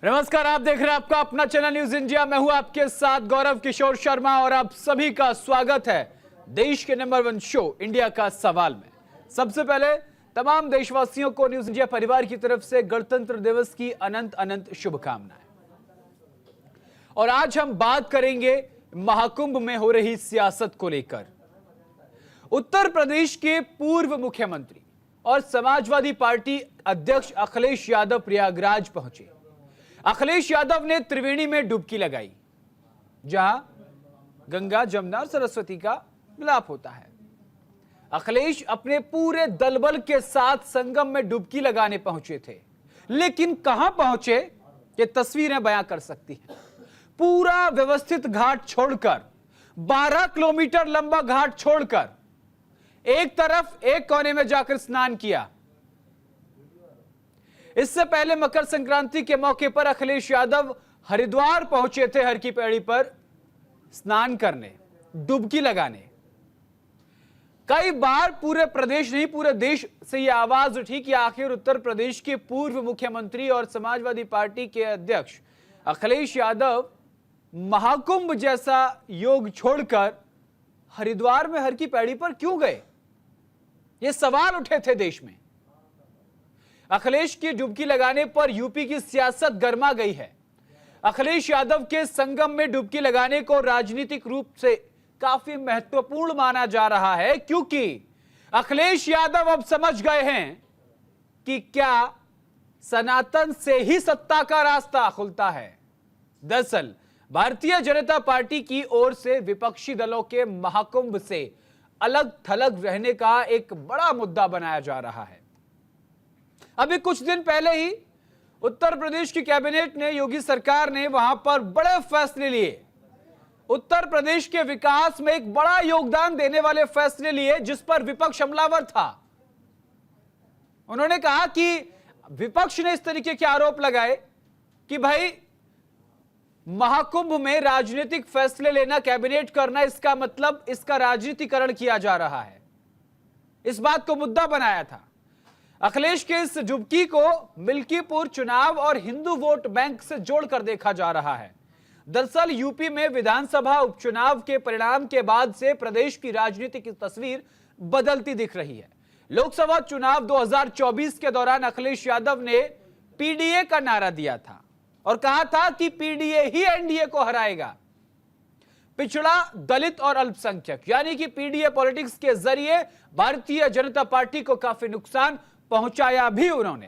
नमस्कार, आप देख रहे हैं आपका अपना चैनल न्यूज इंडिया। मैं हूं आपके साथ गौरव किशोर शर्मा और आप सभी का स्वागत है देश के नंबर 1 शो इंडिया का सवाल में। सबसे पहले तमाम देशवासियों को न्यूज इंडिया परिवार की तरफ से गणतंत्र दिवस की अनंत अनंत शुभकामनाएं। और आज हम बात करेंगे महाकुंभ में हो रही सियासत को लेकर। उत्तर प्रदेश के पूर्व मुख्यमंत्री और समाजवादी पार्टी अध्यक्ष अखिलेश यादव प्रयागराज पहुंचे। अखिलेश यादव ने त्रिवेणी में डुबकी लगाई, जहां गंगा, जमुना और सरस्वती का मिलाप होता है। अखिलेश अपने पूरे दलबल के साथ संगम में डुबकी लगाने पहुंचे थे, लेकिन कहां पहुंचे ये तस्वीरें बयां कर सकती हैं। पूरा व्यवस्थित घाट छोड़कर, 12 किलोमीटर लंबा घाट छोड़कर एक तरफ एक कोने में जाकर स्नान किया। इससे पहले मकर संक्रांति के मौके पर अखिलेश यादव हरिद्वार पहुंचे थे हर की पैड़ी पर स्नान करने, डुबकी लगाने। कई बार पूरे प्रदेश नहीं पूरे देश से यह आवाज उठी कि आखिर उत्तर प्रदेश के पूर्व मुख्यमंत्री और समाजवादी पार्टी के अध्यक्ष अखिलेश यादव महाकुंभ जैसा योग छोड़कर हरिद्वार में हर की पैड़ी पर क्यों गए। ये सवाल उठे थे देश में। अखिलेश की डुबकी लगाने पर यूपी की सियासत गर्मा गई है। अखिलेश यादव के संगम में डुबकी लगाने को राजनीतिक रूप से काफी महत्वपूर्ण माना जा रहा है, क्योंकि अखिलेश यादव अब समझ गए हैं कि क्या सनातन से ही सत्ता का रास्ता खुलता है। दरअसल भारतीय जनता पार्टी की ओर से विपक्षी दलों के महाकुंभ से अलग थलग रहने का एक बड़ा मुद्दा बनाया जा रहा है। अभी कुछ दिन पहले ही उत्तर प्रदेश की कैबिनेट ने, योगी सरकार ने वहां पर बड़े फैसले लिए। उत्तर प्रदेश के विकास में एक बड़ा योगदान देने वाले फैसले लिए, जिस पर विपक्ष हमलावर था। उन्होंने कहा कि विपक्ष ने इस तरीके के आरोप लगाए कि भाई महाकुंभ में राजनीतिक फैसले लेना, कैबिनेट करना, इसका मतलब इसका राजनीतिकरण किया जा रहा है। इस बात को मुद्दा बनाया था। अखिलेश के इस डुबकी को मिल्कीपुर चुनाव और हिंदू वोट बैंक से जोड़कर देखा जा रहा है। दरअसल यूपी में विधानसभा उपचुनाव के परिणाम के बाद से प्रदेश की राजनीति की तस्वीर बदलती दिख रही है। लोकसभा चुनाव 2024 के दौरान अखिलेश यादव ने पीडीए का नारा दिया था और कहा था कि पीडीए ही एनडीए को हराएगा। पिछड़ा, दलित और अल्पसंख्यक यानी कि पीडीए पॉलिटिक्स के जरिए भारतीय जनता पार्टी को काफी नुकसान पहुंचाया भी उन्होंने।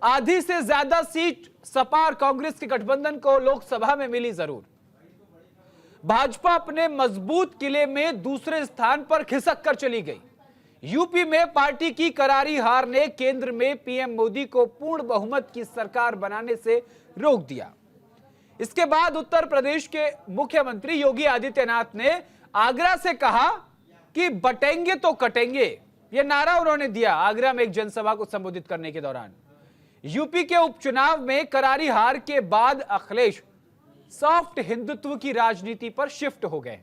आधी से ज्यादा सीट सपा और कांग्रेस के गठबंधन को लोकसभा में मिली जरूर। भाजपा अपने मजबूत किले में दूसरे स्थान पर खिसक कर चली गई। यूपी में पार्टी की करारी हार ने केंद्र में पीएम मोदी को पूर्ण बहुमत की सरकार बनाने से रोक दिया। इसके बाद उत्तर प्रदेश के मुख्यमंत्री योगी आदित्यनाथ ने आगरा से कहा कि बटेंगे तो कटेंगे। यह नारा उन्होंने दिया आगरा में एक जनसभा को संबोधित करने के दौरान। यूपी के उपचुनाव में करारी हार के बाद अखिलेश सॉफ्ट हिंदुत्व की राजनीति पर शिफ्ट हो गए।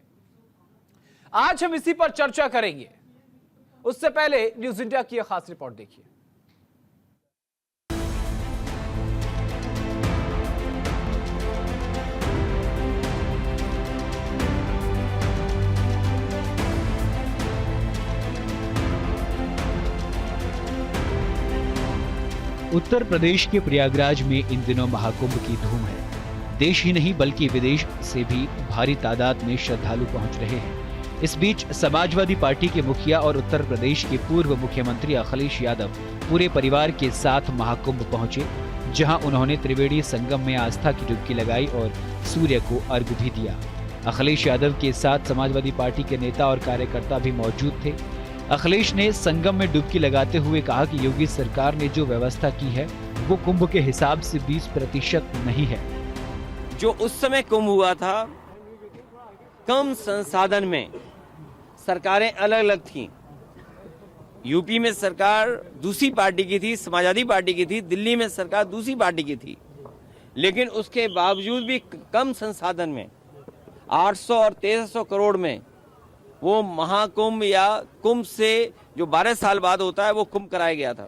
आज हम इसी पर चर्चा करेंगे। उससे पहले न्यूज इंडिया की एक खास रिपोर्ट देखिए। उत्तर प्रदेश के प्रयागराज में इन दिनों महाकुंभ की धूम है। देश ही नहीं बल्कि विदेश से भी भारी तादाद में श्रद्धालु पहुंच रहे हैं। इस बीच समाजवादी पार्टी के मुखिया और उत्तर प्रदेश के पूर्व मुख्यमंत्री अखिलेश यादव पूरे परिवार के साथ महाकुंभ पहुंचे, जहां उन्होंने त्रिवेणी संगम में आस्था की डुबकी लगाई और सूर्य को अर्घ्य भी दिया। अखिलेश यादव के साथ समाजवादी पार्टी के नेता और कार्यकर्ता भी मौजूद थे। अखिलेश ने संगम में डुबकी लगाते हुए कहा कि योगी सरकार ने जो व्यवस्था की है वो कुंभ के हिसाब से 20% नहीं है। जो उस समय कुंभ हुआ था, कम संसाधन में सरकारें अलग अलग थीं। यूपी में सरकार दूसरी पार्टी की थी, समाजवादी पार्टी की थी। दिल्ली में सरकार दूसरी पार्टी की थी, लेकिन उसके बावजूद भी कम संसाधन में 800 और 1300 करोड़ में वो महाकुंभ या कुंभ से जो 12 साल बाद होता है वो कुंभ कराया गया था।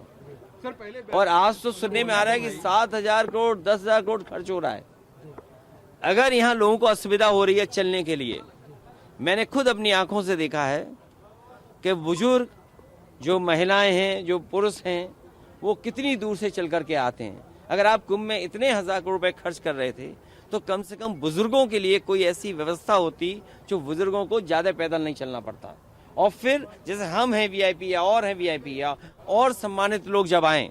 और आज तो सुनने में आ रहा है कि 7,000 करोड़ 10,000 करोड़ खर्च हो रहा है। अगर यहाँ लोगों को असुविधा हो रही है चलने के लिए, मैंने खुद अपनी आंखों से देखा है कि बुजुर्ग जो महिलाएं हैं, जो पुरुष हैं, वो कितनी दूर से चल करके आते हैं। अगर आप कुंभ में इतने 1,000 करोड़ रुपए खर्च कर रहे थे तो कम से कम बुजुर्गों के लिए कोई ऐसी व्यवस्था होती जो बुजुर्गों को ज्यादा पैदल नहीं चलना पड़ता। और फिर जैसे हम हैं वीआईपी या और हैं वीआईपी या और सम्मानित लोग जब आए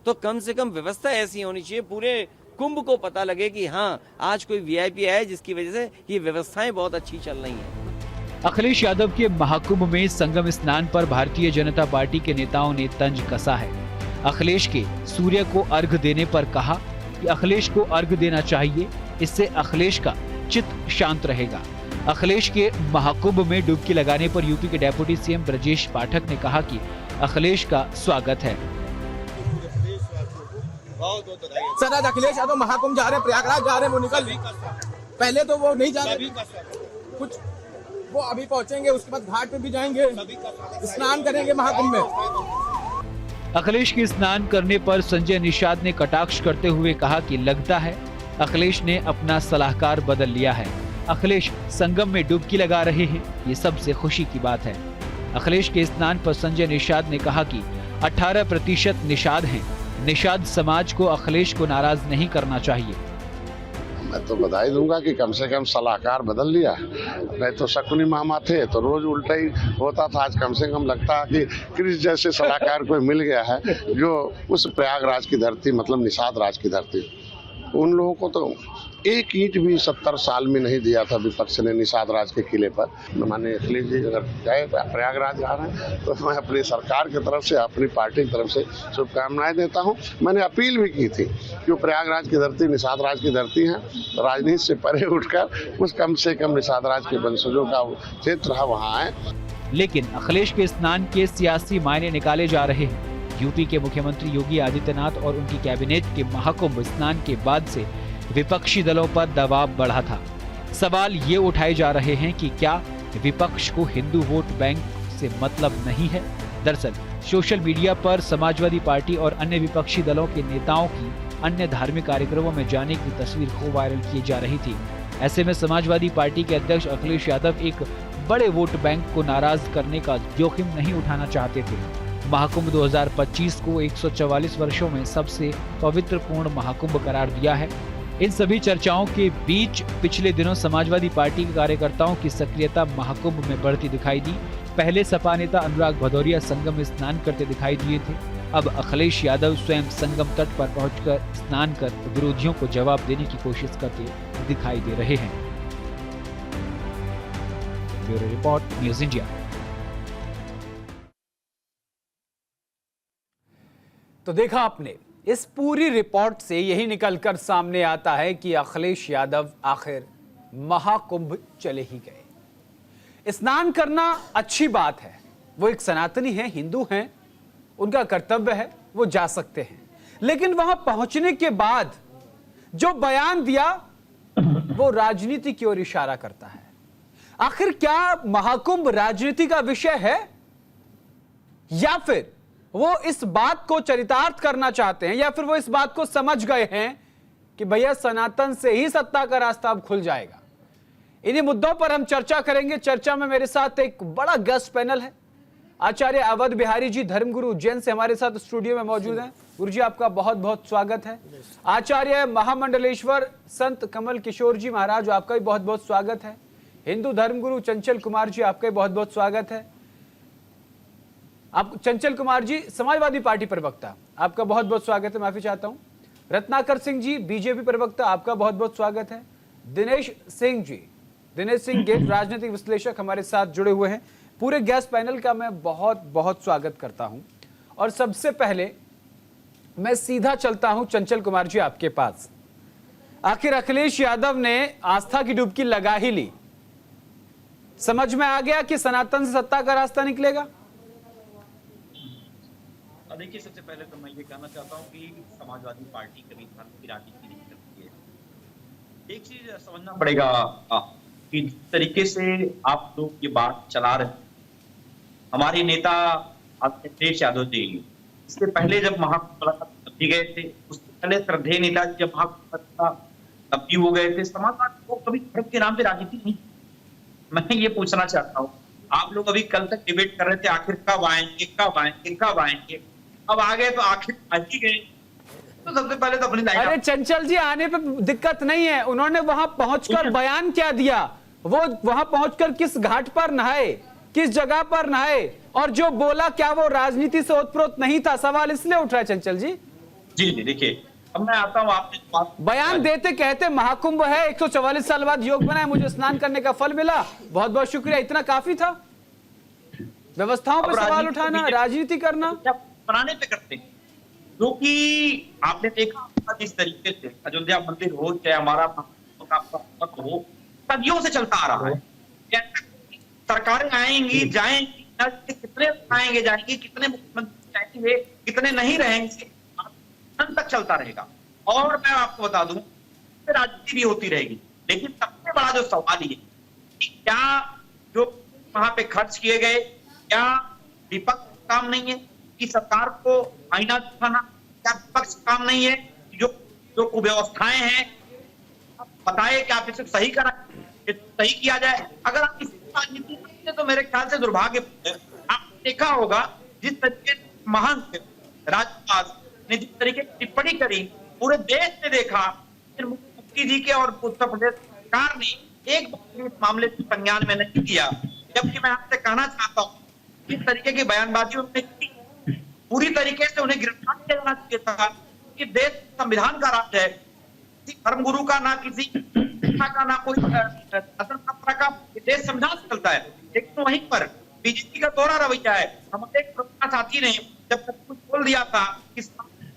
तो कम से कम व्यवस्था ऐसी होनी चाहिए, पूरे कुंभ को पता लगे कि हाँ आज कोई वीआईपी आया जिसकी वजह से ये व्यवस्थाएं बहुत अच्छी चल रही हैं। अखिलेश यादव के महाकुंभ में संगम स्नान पर भारतीय जनता पार्टी के नेताओं ने तंज कसा है। अखिलेश के सूर्य को अर्घ देने पर कहा कि अखिलेश को अर्घ देना चाहिए, इससे अखिलेश का चित्त शांत रहेगा। अखिलेश के महाकुंभ में डुबकी लगाने पर यूपी के डेप्यूटी सीएम ब्रजेश पाठक ने कहा कि अखिलेश का स्वागत है। सर आज अखिलेश यादव महाकुंभ जा रहे हैं, प्रयागराज जा रहे हैं, वो निकल पहले तो वो नहीं जा रहे कुछ, वो अभी पहुंचेंगे, उसके बाद घाट पे भी जाएंगे, स्नान करेंगे महाकुंभ में। अखिलेश के स्नान करने पर संजय निषाद ने कटाक्ष करते हुए कहा कि लगता है अखिलेश ने अपना सलाहकार बदल लिया है। अखिलेश संगम में डुबकी लगा रहे हैं, ये सबसे खुशी की बात है। अखिलेश के स्नान पर संजय निषाद ने कहा कि 18% निषाद हैं। निषाद समाज को अखिलेश को नाराज नहीं करना चाहिए। मैं तो बधाई दूंगा कि कम से कम सलाहकार बदल लिया। नहीं तो शकुनी मामा थे तो रोज उल्टा ही होता था, आज कम से कम लगता है कि क्रिस जैसे सलाहकार कोई मिल गया है जो उस प्रयागराज की धरती मतलब निषाद राज की धरती, उन लोगों को तो एक ईंट भी 70 साल में नहीं दिया था विपक्ष ने निषाद राज के किले पर। माननीय अखिलेश जी अगर गए प्रयागराज जा रहे हैं तो मैं अपनी सरकार की तरफ से, अपनी पार्टी की तरफ से शुभकामनाएं देता हूं। मैंने अपील भी की थी कि प्रयागराज की धरती निषाद राज की धरती है, राजनीति से परे उठकर उस कम से कम निषाद राज के वंशजों का क्षेत्र है वहाँ आए। लेकिन अखिलेश के स्नान के सियासी मायने निकाले जा रहे हैं। यूपी के मुख्यमंत्री योगी आदित्यनाथ और उनकी कैबिनेट के महाकुंभ स्नान के बाद से विपक्षी दलों पर दबाव बढ़ा था। सवाल ये उठाए जा रहे हैं कि क्या विपक्ष को हिंदू वोट बैंक से मतलब नहीं है। दरअसल सोशल मीडिया पर समाजवादी पार्टी और अन्य विपक्षी दलों के नेताओं की अन्य धार्मिक कार्यक्रमों में जाने की तस्वीर खूब वायरल की जा रही थी। ऐसे में समाजवादी पार्टी के अध्यक्ष अखिलेश यादव एक बड़े वोट बैंक को नाराज करने का जोखिम नहीं उठाना चाहते थे। महाकुंभ 2025 को 144 वर्षों में सबसे पवित्रपूर्ण महाकुंभ करार दिया है। इन सभी चर्चाओं के बीच पिछले दिनों समाजवादी पार्टी के कार्यकर्ताओं की सक्रियता महाकुंभ में बढ़ती दिखाई दी। पहले सपा नेता अनुराग भदौरिया संगम में स्नान करते दिखाई दिए थे। अब अखिलेश यादव स्वयं संगम तट पर पहुंचकर स्नान कर विरोधियों को जवाब देने की कोशिश करते दिखाई दे रहे हैं। Bureau report, news India. तो देखा आपने, इस पूरी रिपोर्ट से यही निकलकर सामने आता है कि अखिलेश यादव आखिर महाकुंभ चले ही गए। स्नान करना अच्छी बात है, वो एक सनातनी है, हिंदू हैं, उनका कर्तव्य है, वो जा सकते हैं। लेकिन वहां पहुंचने के बाद जो बयान दिया वो राजनीति की ओर इशारा करता है। आखिर क्या महाकुंभ राजनीति का विषय है या फिर वो इस बात को चरितार्थ करना चाहते हैं या फिर वो इस बात को समझ गए हैं कि भैया सनातन से ही सत्ता का रास्ता अब खुल जाएगा। इन्हीं मुद्दों पर हम चर्चा करेंगे। चर्चा में मेरे साथ एक बड़ा गेस्ट पैनल है। आचार्य अवध बिहारी जी धर्मगुरु उज्जैन से हमारे साथ स्टूडियो में मौजूद हैं। गुरु जी आपका बहुत बहुत स्वागत है। आचार्य महामंडलेश्वर संत कमल किशोर जी महाराज आपका भी बहुत बहुत स्वागत है। हिंदू धर्मगुरु चंचल कुमार जी आपका भी बहुत बहुत स्वागत है। आप चंचल कुमार जी समाजवादी पार्टी प्रवक्ता, आपका बहुत बहुत स्वागत है, माफी चाहता हूं। रत्नाकर सिंह जी बीजेपी प्रवक्ता, आपका बहुत बहुत स्वागत है। दिनेश सिंह जी, दिनेश सिंह गेट राजनीतिक विश्लेषक हमारे साथ जुड़े हुए हैं। पूरे गेस्ट पैनल का मैं बहुत बहुत स्वागत करता हूं। और सबसे पहले मैं सीधा चलता हूं चंचल कुमार जी आपके पास। आखिर अखिलेश यादव ने आस्था की डुबकी लगा ही ली, समझ में आ गया कि सनातन से सत्ता का रास्ता निकलेगा। देखिए, सबसे पहले तो मैं ये कहना चाहता हूँ कि समाजवादी पार्टी कभी धर्म की राजनीति नहीं करती है। एक चीज समझना पड़ेगा कि जिस तरीके से आप लोग ये बात चला रहे हैं, हमारे नेता अखिलेश यादव जी इससे पहले जब महाकुंभ तब्दी गए थे, उससे पहले श्रद्धेय नेताजी जब महाकुंभ तब्दी हो गए थे, समाजवादी लोग कभी धर्म के नाम पे राजनीति नहीं। मैं ये पूछना चाहता हूँ, आप लोग अभी कल तक डिबेट कर रहे थे आखिर कब आएंगे कब आएंगे कब आएंगे, अब आ गए तो आखिर आ ही गए। तो सबसे पहले तो अपनी लाइन। अरे चंचल जी, आने पे दिक्कत नहीं है, उन्होंने वहां पहुंचकर बयान क्या दिया, वो वहां पहुंचकर किस घाट पर नहाए, किस जगह पर नहाए, और जो बोला क्या वो राजनीति से ओतप्रोत नहीं था? सवाल इसलिए उठ रहा है चंचल जी। जी देखिए, अब मैं आता हूँ आपने बयान देते कहते महाकुंभ है, 144 साल बाद योग बनाए, मुझे स्नान करने का फल मिला, बहुत बहुत शुक्रिया, इतना काफी था? व्यवस्थाओं पर सवाल उठाना, राजनीति करना बनाने पे करते हैं, जो कि आपने देखा जिस तरीके से अयोध्या मंदिर हो चाहे हमारा हो, सदियों से चलता आ रहा है। सरकारें आएंगी जाएंगी, कितने आएंगे जाएंगे, कितने मुख्यमंत्री जाएंगे, कितने नहीं रहेंगे, अंत तक चलता रहेगा। और मैं आपको बता दूं, राजनीति भी होती रहेगी, लेकिन सबसे बड़ा जो सवाल ये कि क्या जो वहां पे खर्च किए गए, क्या विपक्ष काम नहीं है कि सरकार को आईना दिखाना? क्या विपक्ष काम नहीं है कि जो कुव्यवस्थाएं हैं बताए कि आप इसे सही करा, सही किया जाए? अगर आप इसी राजनीति करते तो मेरे ख्याल से दुर्भाग्य। आपने देखा होगा जिस तरीके से महान राजपाल ने जिस तरीके की टिप्पणी करी, पूरे देश ने देखा, मुख्यमंत्री जी के और उत्तर प्रदेश सरकार ने एक बार इस मामले से संज्ञान में नहीं किया। जबकि मैं आपसे कहना चाहता हूँ, इस तरीके की बयानबाजी उन्होंने की, पूरी तरीके से उन्हें गिरफ्तार किया जाना चाहिए था कि देश संविधान का राज है, किसी धर्मगुरु का ना किसी का ना कोई शासन परंपरा का, देश संविधान से चलता है। लेकिन वहीं पर बीजेपी का दोहरा रवैया है। हमारे एक साथी ने जब तक कुछ बोल दिया था कि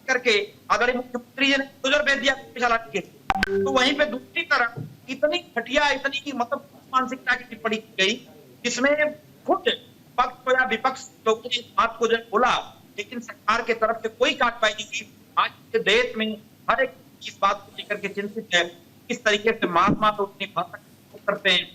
करके आदरणीय मुख्यमंत्री जी ने गुजर भेज दिया चलाने के, तो वहीं पे दूसरी तरफ इतनी घटिया, इतनी मतलब मानसिकता की टिप्पणी की गई, जिसमें खुद पक्ष या विपक्ष लोगों ने इस बात को जब बोला, लेकिन सरकार के तरफ से कोई कार्रवाई नहीं की। आज के देश में हर एक इस बात को लेकर के चिंतित है, किस तरीके से महात्मा लोग अपनी भाषा करते हैं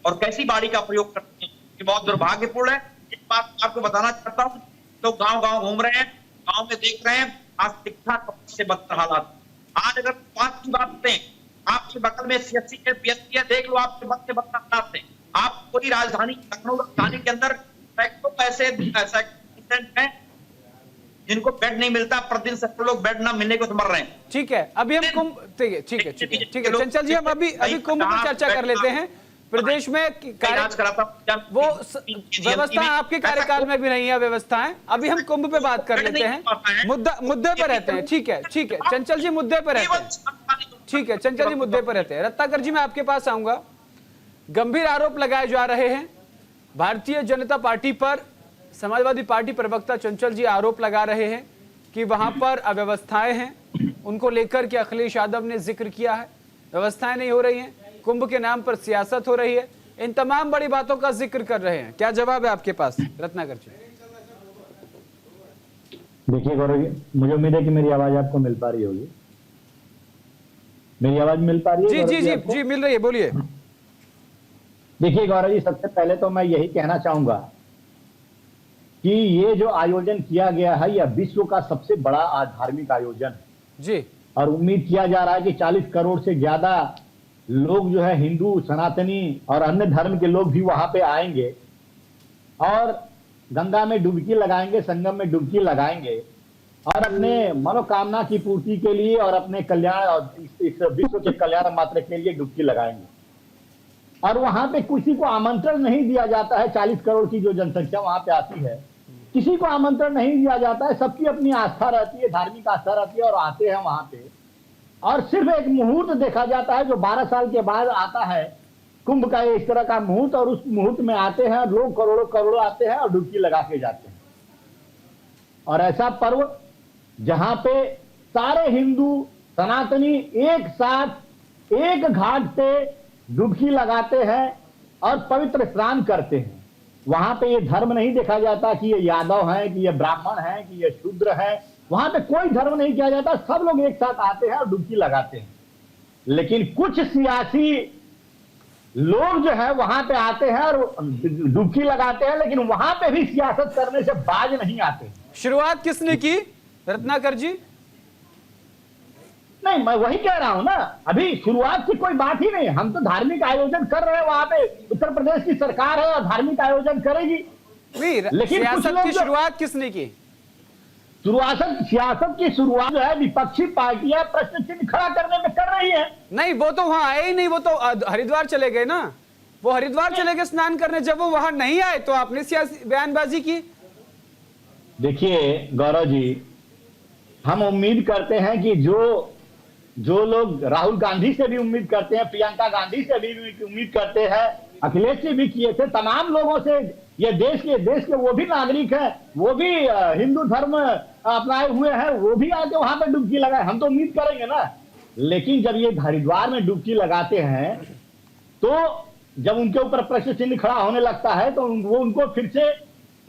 और कैसी बाड़ी का प्रयोग करते हैं, ये बहुत दुर्भाग्यपूर्ण है। एक बात आपको बताना चाहता हूँ, तो गांव गांव घूम रहे हैं, गांव में देख रहे हैं आज शिक्षा से बदतर हालात। आज अगर बात की बात करें, आपके बगल में सीएससी है, पीएससी है, देख लो आपके बद से बदतर हालात है। आप पूरी राजधानी लखनऊ राजधानी के अंदर सैकड़ों ऐसे हैं जिनको बेड नहीं मिलता, प्रतिदिन सैकड़ों लोग बेड ना मिलने को तो मर रहे हैं। ठीक है, अभी हम कुंभ, ठीक है चंचल जी, हम अभी कुंभ पर चर्चा कर लेते हैं। प्रदेश में वो व्यवस्था आपके कार्यकाल में भी नहीं है व्यवस्थाएं, अभी हम कुंभ पे बात कर लेते हैं, मुद्दे पर रहते हैं। ठीक है चंचल जी, मुद्दे पर रहते हैं। ठीक है चंचल जी, मुद्दे पर रहते हैं। रत्नाकर जी, मैं आपके पास आऊंगा। गंभीर आरोप लगाए जा रहे हैं भारतीय जनता पार्टी पर। समाजवादी पार्टी प्रवक्ता चंचल जी आरोप लगा रहे हैं कि वहां पर अव्यवस्थाएं हैं, उनको लेकर के अखिलेश यादव ने जिक्र किया है, व्यवस्थाएं नहीं हो रही हैं, कुंभ के नाम पर सियासत हो रही है, इन तमाम बड़ी बातों का जिक्र कर रहे हैं। क्या जवाब है आपके पास रत्नाकर जी? देखिए गौरव जी, मुझे उम्मीद है कि मेरी आवाज आपको मिल पा रही होगी। मेरी आवाज मिल पा रही है? जी मिल रही है, बोलिए। देखिए गौरव जी, सबसे पहले तो मैं यही कहना चाहूंगा कि ये जो आयोजन किया गया है, यह विश्व का सबसे बड़ा धार्मिक आयोजन है जी, और उम्मीद किया जा रहा है कि 40 करोड़ से ज्यादा लोग जो है हिंदू, सनातनी और अन्य धर्म के लोग भी वहां पे आएंगे और गंगा में डुबकी लगाएंगे, संगम में डुबकी लगाएंगे और अपने मनोकामना की पूर्ति के लिए और अपने कल्याण और इस विश्व के कल्याण मात्र के लिए डुबकी लगाएंगे। और वहां पे किसी को आमंत्रण नहीं दिया जाता है। 40 करोड़ की जो जनसंख्या वहां पे आती है, किसी को आमंत्रण नहीं दिया जाता है। सबकी अपनी आस्था रहती है, धार्मिक आस्था रहती है, और आते हैं वहां पे। और सिर्फ एक मुहूर्त देखा जाता है जो 12 साल के बाद आता है, कुंभ का इस तरह का मुहूर्त, और उस मुहूर्त में आते हैं लोग, करोड़ों करोड़ों आते हैं और डुबकी लगा के जाते हैं। और ऐसा पर्व जहां पे सारे हिंदू सनातनी एक साथ एक घाट पे डुबकी लगाते हैं और पवित्र स्नान करते हैं। वहां पे ये धर्म नहीं देखा जाता कि ये यादव हैं, कि ये ब्राह्मण हैं, कि ये शूद्र हैं। वहां पे कोई धर्म नहीं किया जाता, सब लोग एक साथ आते हैं और डुबकी लगाते हैं। लेकिन कुछ सियासी लोग जो है वहां पे आते हैं और डुबकी लगाते हैं, लेकिन वहां पे भी सियासत करने से बाज नहीं आते। शुरुआत किसने की रत्नाकर जी? नहीं, मैं वही कह रहा हूं ना, अभी शुरुआत की कोई बात ही नहीं। हम तो धार्मिक आयोजन कर रहे हैं, वहां पे उत्तर प्रदेश की सरकार है और धार्मिक आयोजन करेगी। लेकिन सियासत की शुरुआत किसने की? सियासत की शुरुआत जो है विपक्षी पार्टियां प्रश्न चिन्ह खड़ा करने में कर रही है। नहीं, वो तो वहां आए ही नहीं, वो तो हरिद्वार चले गए ना, वो हरिद्वार चले गए स्नान करने। जब वो वहां नहीं आए तो आपने सियासी बयानबाजी की। देखिए गौरव जी, हम उम्मीद करते हैं कि जो लोग राहुल गांधी से भी उम्मीद करते हैं, प्रियंका गांधी से भी उम्मीद करते हैं, अखिलेश से भी किए थे, तमाम लोगों से, ये देश के वो भी नागरिक हैं, वो भी हिंदू धर्म अपनाए हुए हैं, वो भी आके वहां पर डुबकी लगाए। हम तो उम्मीद करेंगे ना। लेकिन जब ये हरिद्वार में डुबकी लगाते हैं तो जब उनके ऊपर प्रश्न चिन्ह खड़ा होने लगता है तो वो उनको फिर से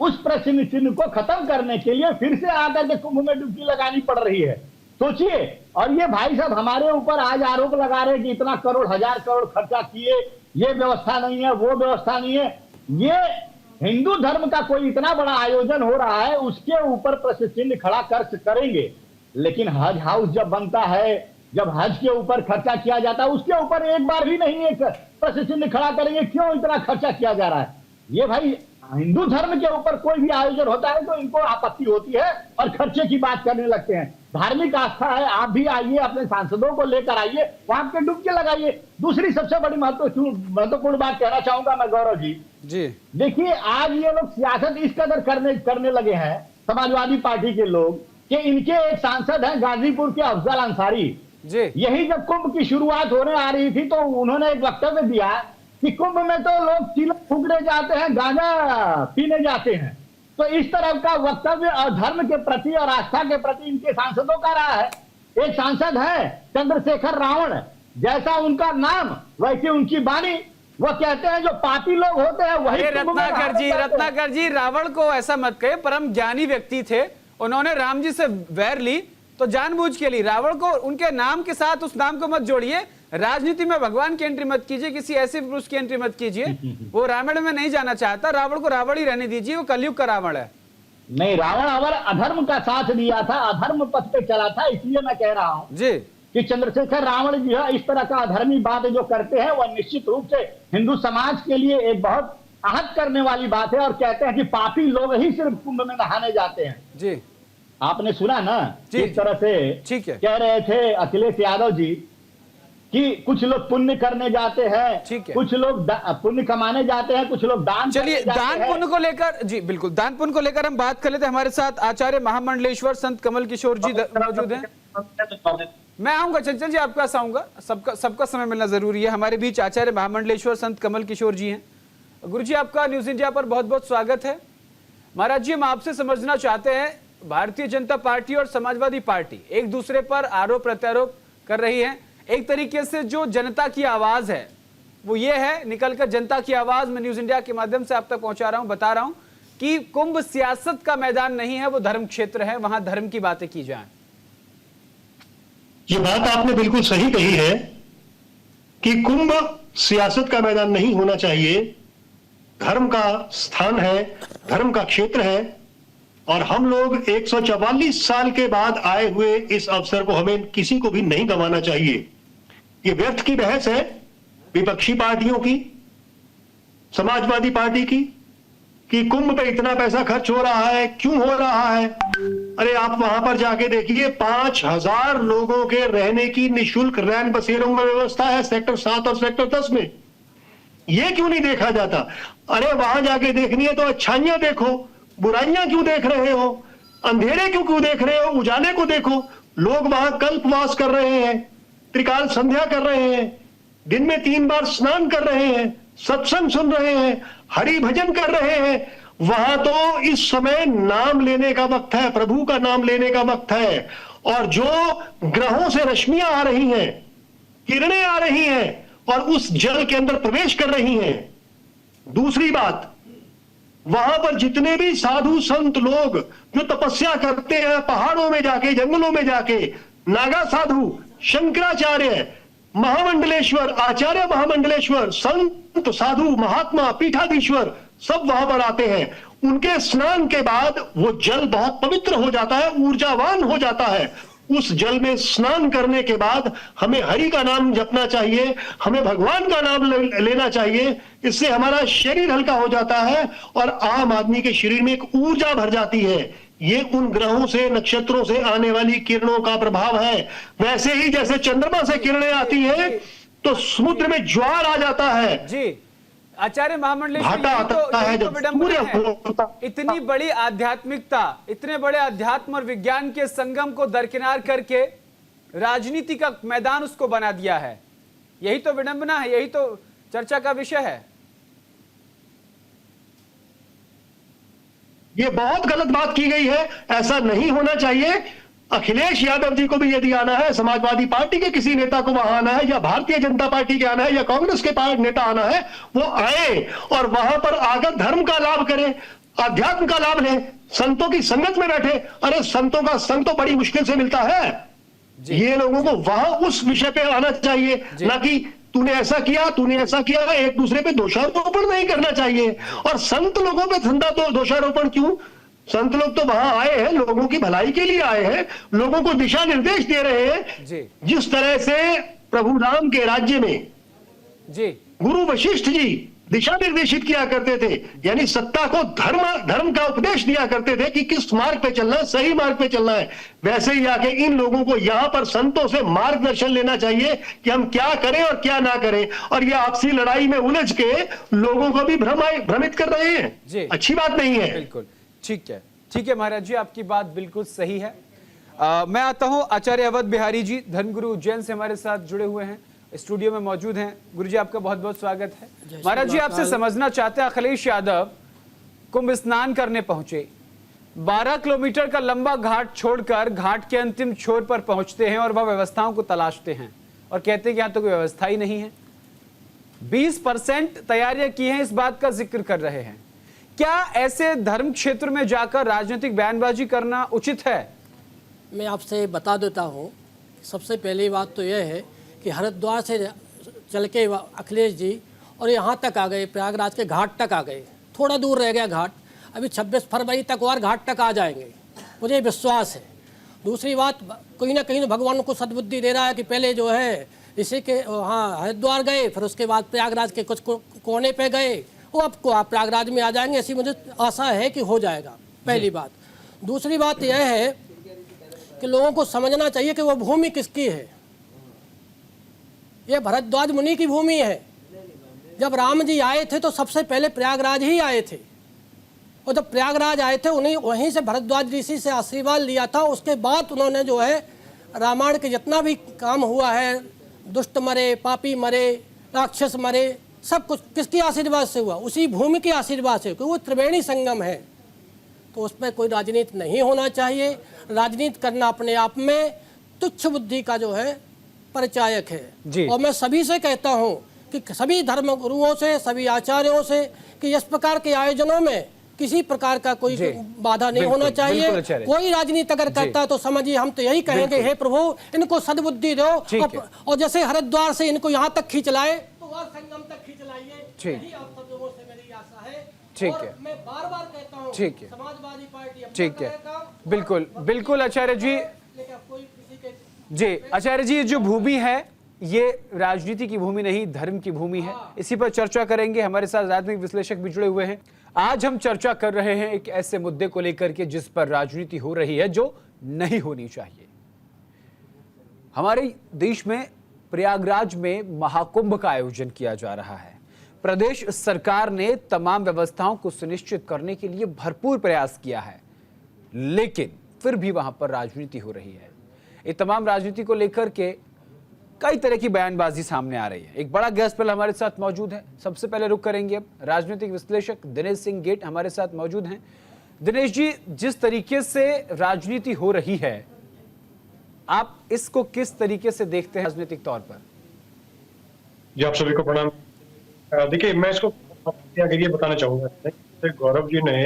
उस प्रश्न चिन्ह को खत्म करने के लिए फिर से आकर के कुंभ में डुबकी लगानी पड़ रही है। सोचिए। और ये भाई साहब हमारे ऊपर आज आरोप लगा रहे हैं कि इतना करोड़, 1000 करोड़ खर्चा किए, ये व्यवस्था नहीं है, वो व्यवस्था नहीं है। ये हिंदू धर्म का कोई इतना बड़ा आयोजन हो रहा है, उसके ऊपर प्रश्न चिन्ह खड़ा करेंगे। लेकिन हज हाउस जब बनता है, जब हज के ऊपर खर्चा किया जाता है, उसके ऊपर एक बार भी नहीं एक प्रश्न चिन्ह खड़ा करेंगे क्यों इतना खर्चा किया जा रहा है। ये भाई हिंदू धर्म के ऊपर कोई भी आयोजन होता है तो इनको आपत्ति होती है और खर्चे की बात करने लगते हैं। धार्मिक आस्था है, आप भी आइए, अपने सांसदों को लेकर आइए, वहां पे डुबकी लगाइए। दूसरी सबसे बड़ी महत्वपूर्ण बात कहना चाहूंगा मैं गौरव जी, देखिए आज ये लोग सियासत इस कदर करने लगे हैं, समाजवादी पार्टी के लोग, कि इनके एक सांसद हैं गाजीपुर के अफजल अंसारी जी। यही जब कुंभ की शुरुआत होने आ रही थी तो उन्होंने एक वक्तव्य दिया कि कुंभ में तो लोग चिलम फूकने जाते हैं, गांजा पीने जाते हैं। तो इस तरह का वक्तव्य और धर्म के प्रति और आस्था के प्रति इनके सांसदों का रहा है। एक सांसद है चंद्रशेखर रावण, जैसा उनका नाम वैसे उनकी वाणी। वो कहते हैं जो पापी लोग होते हैं वही। रत्नाकर जी, रावण को ऐसा मत कहे, परम ज्ञानी व्यक्ति थे, उन्होंने राम जी से वैर ली तो जानबूझ के ली। रावण को उनके नाम के साथ उस नाम को मत जोड़िए। राजनीति में भगवान की एंट्री मत कीजिए, किसी ऐसे पुरुष की एंट्री मत कीजिए। वो रावण में नहीं जाना चाहता, रावण को रावण ही रहने दीजिए, वो कलयुग का रावण है। नहीं, रावण अधर्म का साथ दिया था, अधर्म पथ पे चला था, इसलिए मैं कह रहा हूं जी कि चंद्रशेखर रावण जी है इस तरह का अधर्मी बात जो करते हैं वह निश्चित रूप से हिंदू समाज के लिए एक बहुत आहत करने वाली बात है। और कहते हैं कि पापी लोग ही सिर्फ कुंभ में नहाने जाते हैं जी। आपने सुना ना इस तरह से ठीक है कह रहे थे अखिलेश यादव जी कि कुछ लोग पुण्य करने जाते हैं, कुछ लोग पुण्य कमाने जाते हैं, कुछ लोग दान। चलिए दान पुण्य को लेकर जी, बिल्कुल दान पुण्य को लेकर हम बात कर लेते हैं। हमारे साथ आचार्य महामंडलेश्वर संत कमल किशोर जी मौजूद हैं। मैं आऊंगा चंचल जी, आपके पास आऊंगा, सबका समय मिलना जरूरी है। हमारे बीच आचार्य महामंडलेश्वर संत कमल किशोर जी हैं। गुरु जी, आपका न्यूज इंडिया पर बहुत बहुत स्वागत है। महाराज जी, हम आपसे समझना चाहते हैं, भारतीय जनता पार्टी और समाजवादी पार्टी एक दूसरे पर आरोप प्रत्यारोप कर रही है। एक तरीके से जो जनता की आवाज है वो ये है, निकलकर जनता की आवाज मैं न्यूज इंडिया के माध्यम से आप तक पहुंचा रहा हूं, बता रहा हूं कि कुंभ सियासत का मैदान नहीं है, वो धर्म क्षेत्र है, वहां धर्म की बातें की जाएं। ये बात आपने बिल्कुल सही कही है कि कुंभ सियासत का मैदान नहीं होना चाहिए, धर्म का स्थान है, धर्म का क्षेत्र है। और हम लोग 144 साल के बाद आए हुए इस अवसर को हमें किसी को भी नहीं गंवाना चाहिए। ये व्यर्थ की बहस है विपक्षी पार्टियों की, समाजवादी पार्टी की, कि कुंभ पे इतना पैसा खर्च हो रहा है, क्यों हो रहा है। अरे आप वहां पर जाके देखिए, 5000 लोगों के रहने की निःशुल्क रैन बसेरों में व्यवस्था है सेक्टर 7 और सेक्टर 10 में। ये क्यों नहीं देखा जाता। अरे वहां जाके देखनी है तो अच्छाइयां देखो, बुराइयां क्यों देख रहे हो, अंधेरे क्यों देख रहे हो, उजाले को देखो। लोग वहां कल्पवास कर रहे हैं, त्रिकाल संध्या कर रहे हैं, दिन में 3 बार स्नान कर रहे हैं, सत्संग सुन रहे हैं, हरि भजन कर रहे हैं। वहां तो इस समय नाम लेने का वक्त है, प्रभु का नाम लेने का वक्त है। और जो ग्रहों से रश्मियां आ रही हैं, किरणें आ रही हैं और उस जल के अंदर प्रवेश कर रही हैं। दूसरी बात, वहां पर जितने भी साधु संत लोग जो तपस्या करते हैं पहाड़ों में जाके, जंगलों में जाके, नागा साधु, शंकराचार्य, महामंडलेश्वर, आचार्य महामंडलेश्वर, संत साधु महात्मा पीठाधीश्वर सब वहां पर आते हैं। उनके स्नान के बाद वो जल बहुत पवित्र हो जाता है, ऊर्जावान हो जाता है। उस जल में स्नान करने के बाद हमें हरि का नाम जपना चाहिए, हमें भगवान का नाम लेना चाहिए। इससे हमारा शरीर हल्का हो जाता है और आम आदमी के शरीर में एक ऊर्जा भर जाती है। ये उन ग्रहों से, नक्षत्रों से आने वाली किरणों का प्रभाव है। वैसे ही जैसे चंद्रमा से किरणें आती हैं तो समुद्र में ज्वार आ जाता है जी। आचार्य महामंडलेश्वर, घाटा आता है जब सूर्य होता। इतनी बड़ी आध्यात्मिकता, इतने बड़े अध्यात्म और विज्ञान के संगम को दरकिनार करके राजनीति का मैदान उसको बना दिया है। यही तो विडंबना है, यही तो चर्चा का विषय है। ये बहुत गलत बात की गई है, ऐसा नहीं होना चाहिए। अखिलेश यादव जी को भी यदि आना है, समाजवादी पार्टी के किसी नेता को वहां आना है, या भारतीय जनता पार्टी के आना है, या कांग्रेस के नेता आना है, वो आए और वहां पर आकर धर्म का लाभ करें, अध्यात्म का लाभ लें, संतों की संगत में बैठे। अरे संतों का संग तो बड़ी मुश्किल से मिलता है। ये लोगों को वहां उस विषय पे आना चाहिए, ना कि तूने ऐसा किया, तूने ऐसा किया। एक दूसरे पे दोषारोपण नहीं करना चाहिए। और संत लोगों पे धंधा तो दोषारोपण क्यों? संत लोग तो वहां आए हैं, लोगों की भलाई के लिए आए हैं, लोगों को दिशा निर्देश दे रहे हैं। जिस तरह से प्रभु राम के राज्य में जी गुरु वशिष्ठ जी दिशा निर्देशित किया करते थे, यानी सत्ता को धर्म का उपदेश दिया करते थे कि किस मार्ग पे चलना है, सही मार्ग पे चलना है। वैसे ही आके इन लोगों को यहाँ पर संतों से मार्गदर्शन लेना चाहिए कि हम क्या करें और क्या ना करें। और ये आपसी लड़ाई में उलझ के लोगों को भी भ्रमित कर रहे हैं, अच्छी बात नहीं है। बिल्कुल ठीक है, ठीक है महाराज जी, आपकी बात बिल्कुल सही है। मैं आता हूं आचार्य अवध बिहारी जी, धर्मगुरु उज्जैन से हमारे साथ जुड़े हुए हैं, स्टूडियो में मौजूद हैं। गुरु जी आपका बहुत बहुत स्वागत है। महाराज जी आपसे समझना चाहते हैं, अखिलेश यादव कुंभ स्नान करने पहुंचे, 12 किलोमीटर का लंबा घाट छोड़कर घाट के अंतिम छोर पर पहुंचते हैं और वह व्यवस्थाओं को तलाशते हैं और कहते हैं कि यहां तो कोई व्यवस्था ही नहीं है। 20% तैयारियां की हैं, इस बात का जिक्र कर रहे हैं। क्या ऐसे धर्म क्षेत्र में जाकर राजनीतिक बयानबाजी करना उचित है? मैं आपसे बता देता हूं, सबसे पहली बात तो यह है कि हरिद्वार से चल के अखिलेश जी और यहाँ तक आ गए, प्रयागराज के घाट तक आ गए। थोड़ा दूर रह गया घाट, अभी 26 फरवरी तक और घाट तक आ जाएंगे, मुझे विश्वास है। दूसरी बात, कहीं ना कहीं भगवान को सद्बुद्धि दे रहा है कि पहले जो है इसी के वहाँ हरिद्वार गए, फिर उसके बाद प्रयागराज के कुछ कोने पे गए, वो आपको आप प्रयागराज में आ जाएंगे, ऐसी मुझे आशा है कि हो जाएगा, पहली बात। दूसरी बात यह है कि लोगों को समझना चाहिए कि वो भूमि किसकी है। ये भरद्वाज मुनि की भूमि है। जब राम जी आए थे तो सबसे पहले प्रयागराज ही आए थे, और जब प्रयागराज आए थे उन्हीं वहीं से भरद्वाज ऋषि से आशीर्वाद लिया था। उसके बाद उन्होंने जो है रामायण के जितना भी काम हुआ है, दुष्ट मरे, पापी मरे, राक्षस मरे, सब कुछ किसके आशीर्वाद से हुआ? उसी भूमि के आशीर्वाद से, क्योंकि वो त्रिवेणी संगम है। तो उसमें कोई राजनीति नहीं होना चाहिए। राजनीति करना अपने आप में तुच्छ बुद्धि का जो है परिचायक है। और मैं सभी से कहता हूँ कि सभी धर्म गुरुओं से, सभी आचार्यों से, कि इस प्रकार के आयोजनों में किसी प्रकार का कोई बाधा नहीं होना चाहिए। कोई राजनीति अगर करता है तो समझिए हम तो यही कहेंगे, हे प्रभु इनको सद्बुद्धि दो, और जैसे हरिद्वार से इनको यहाँ तक खींच लाए तो वह संगम तक खींच लाइए। यही आप सब लोगों से मेरी आशा है। ठीक है, मैं बार बार कहता हूँ, ठीक है, समाजवादी पार्टी ठीक है, बिल्कुल बिल्कुल आचार्य जी। जी आचार्य जी, जो भूमि है ये राजनीति की भूमि नहीं, धर्म की भूमि है। इसी पर चर्चा करेंगे। हमारे साथ राजनीतिक विश्लेषक भी जुड़े हुए हैं। आज हम चर्चा कर रहे हैं एक ऐसे मुद्दे को लेकर के जिस पर राजनीति हो रही है जो नहीं होनी चाहिए। हमारे देश में प्रयागराज में महाकुंभ का आयोजन किया जा रहा है। प्रदेश सरकार ने तमाम व्यवस्थाओं को सुनिश्चित करने के लिए भरपूर प्रयास किया है, लेकिन फिर भी वहां पर राजनीति हो रही है। ये तमाम राजनीति को लेकर के कई तरह की बयानबाजी सामने आ रही है। एक बड़ा गेस्ट पहले हमारे साथ मौजूद है। सबसे पहले रुक करेंगे अब राजनीतिक विश्लेषक दिनेश सिंह गेट हमारे साथ मौजूद हैं। दिनेश जी, जिस तरीके से राजनीति हो रही है, आप इसको किस तरीके से देखते हैं राजनीतिक तौर पर? जी आप सभी को प्रणाम। देखिए, मैं इसको आगे बताना चाहूंगा। गौरव जी ने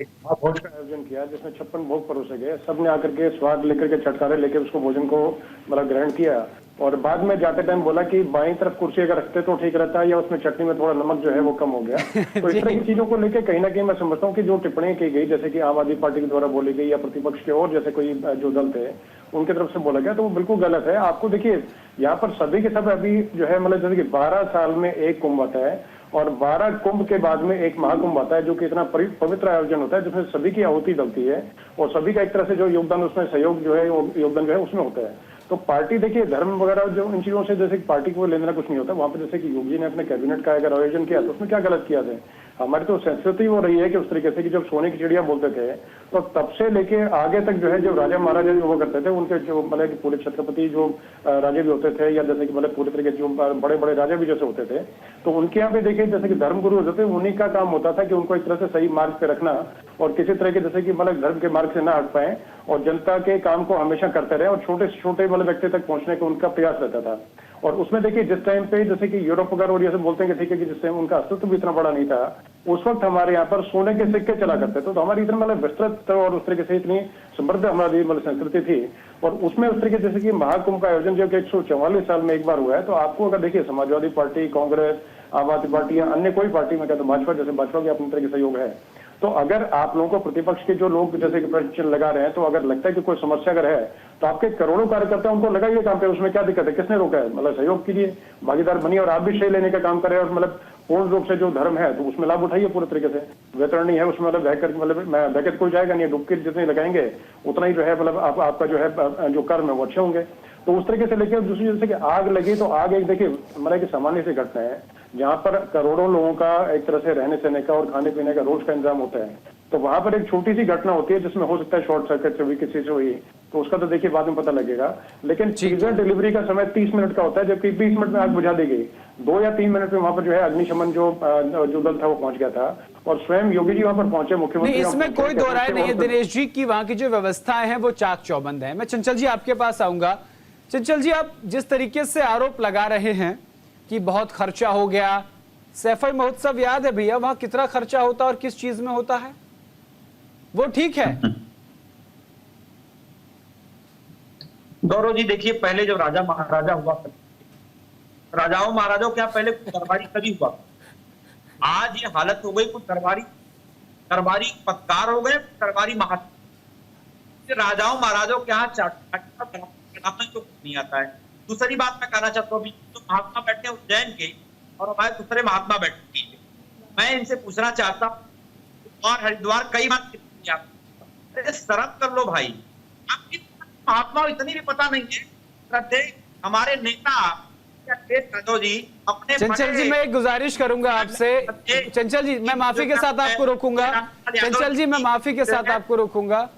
एक महाभोज का आयोजन किया जिसमें 56 भोग परोसे गए। सबने आकर के स्वाद लेकर के, छटकारे लेकर उसको भोजन को मतलब ग्रहण किया। और बाद में जाते टाइम बोला कि बाईं तरफ कुर्सी अगर रखते तो ठीक रहता है, या उसमें चटनी में थोड़ा नमक जो है वो कम हो गया। तो इस तरह की चीजों को लेकर कहीं ना कहीं मैं समझता हूँ कि जो टिप्पणियां की गई, जैसे कि आम आदमी पार्टी के द्वारा बोली गई या प्रतिपक्ष के और जैसे कोई जो दल थे उनकी तरफ से बोला गया, तो वो बिल्कुल गलत है। आपको देखिए यहाँ पर सभी के सब अभी जो है मतलब जैसे कि 12 साल में एक कुंभ आता है और 12 कुंभ के बाद में एक महाकुंभ आता है, जो कि इतना पवित्र आयोजन होता है जिसमें सभी की आहुति डलती है और सभी का एक तरह से जो योगदान उसमें सहयोग जो है योगदान जो है उसमें होता है। तो पार्टी देखिए धर्म वगैरह जो इन चीजों से जैसे पार्टी को लेना कुछ नहीं होता। वहां पर जैसे कि योगी जी ने अपने कैबिनेट का अगर आयोजन किया तो उसमें क्या गलत किया था? हमारी तो संस्कृति वो रही है कि उस तरीके से कि जब सोने की चिड़िया बोलते थे तो तब से लेके आगे तक जो है जो राजा महाराजा जो वो करते थे उनके जो मतलब कि पूरे छत्रपति जो राजा भी होते थे या जैसे कि मतलब पूरे तरीके से जो बड़े बड़े राजा भी जैसे होते थे, तो उनके यहाँ पे देखिए जैसे कि धर्म गुरु होते थे, उन्हीं का काम होता था कि उनको एक तरह से सही मार्ग पे रखना और किसी तरह के जैसे कि मतलब धर्म के मार्ग से ना हट पाए और जनता के काम को हमेशा करते रहे और छोटे से छोटे वाले व्यक्ति तक पहुंचने का उनका प्रयास रहता था। और उसमें देखिए जिस टाइम पे जैसे कि यूरोप वगैरह और ये सब बोलते हैं कि ठीक है कि जिस टाइम उनका अस्तित्व भी इतना बड़ा नहीं था, उस वक्त हमारे यहाँ पर सोने के सिक्के चला करते थे। तो हमारी इतना मतलब विस्तृत और उस तरीके से इतनी समृद्ध हमारी मतलब संस्कृति थी और उसमें उस तरीके जैसे कि महाकुंभ का आयोजन जो कि 144 साल में एक बार हुआ है, तो आपको अगर देखिए समाजवादी पार्टी, कांग्रेस, आम आदमी पार्टी या अन्य कोई पार्टी में कहते भाजपा, जैसे भाजपा के अपने तरह के सहयोग है, तो अगर आप लोगों को प्रतिपक्ष के जो लोग जैसे कि प्रश्न लगा रहे हैं, तो अगर लगता है कि कोई समस्या अगर है तो आपके करोड़ों कार्यकर्ता उनको लगाइए काम पे, उसमें क्या दिक्कत है? किसने रोका है? मतलब सहयोग कीजिए, भागीदार बनिए और आप भी श्रेय लेने का काम करें और मतलब पूर्ण रूप से जो धर्म है तो उसमें लाभ उठाइए पूरे तरीके से। वेतन नहीं है उसमें मतलब बैकेट कोई जाएगा नहीं, डुबकी जितने लगाएंगे उतना ही जो है मतलब आपका जो है जो कर्म है वो अच्छे होंगे। तो उस तरीके से लेके दूसरी जैसे कि आग लगी तो आग एक देखिए मतलब कि सामान्य सी घटना है जहाँ पर करोड़ों लोगों का एक तरह से रहने सहने का और खाने पीने का रोज का इंतजाम होता है, तो वहां पर एक छोटी सी घटना होती है जिसमें हो सकता है शॉर्ट सर्किट से हुई, किसी से हुई, तो उसका तो देखिए बाद में पता लगेगा। लेकिन चीजें डिलीवरी का समय 30 मिनट का होता है, जबकि 20 मिनट में आग बुझा दी गई। 2 या 3 मिनट में वहां पर जो है अग्निशमन जो दल था वो पहुंच गया था और स्वयं योगी जी वहां पर पहुंचे, मुख्यमंत्री। इसमें कोई दो राय नहीं है दिनेश जी की वहां की जो व्यवस्थाएं हैं वो चाक चौबंद है। मैं चंचल जी आपके पास आऊंगा। चंचल जी, आप जिस तरीके से आरोप लगा रहे हैं कि बहुत खर्चा हो गया, सैफई महोत्सव याद है भैया वहां कितना खर्चा होता है और किस चीज में होता है, वो ठीक है? गौरव जी देखिए, पहले जब राजा महाराजा हुआ, राजाओं महाराजाओं क्या पहले दरबारी कभी हुआ? आज ये हालत हो गई, कुछ दरबारी पत्कार हो गए, दरबारी महाराजा। राजाओं महाराजाओं के यहाँ जो नहीं आता है। दूसरी बात मैं कहना चाहता हूँ, तो महात्मा बैठे उज्जैन के और हमारे दूसरे महात्मा बैठे, मैं इनसे पूछना चाहता हूँ और हरिद्वार कई बार शर्म कर लो भाई, आपकी महात्मा इतनी भी पता नहीं है। हमारे नेता जी अपने चंचल जी मैं एक गुजारिश करूंगा आपसे, चंचल जी मैं माफी के साथ आपको रोकूंगा, चंचल जी मैं माफी के साथ आपको रोकूंगा।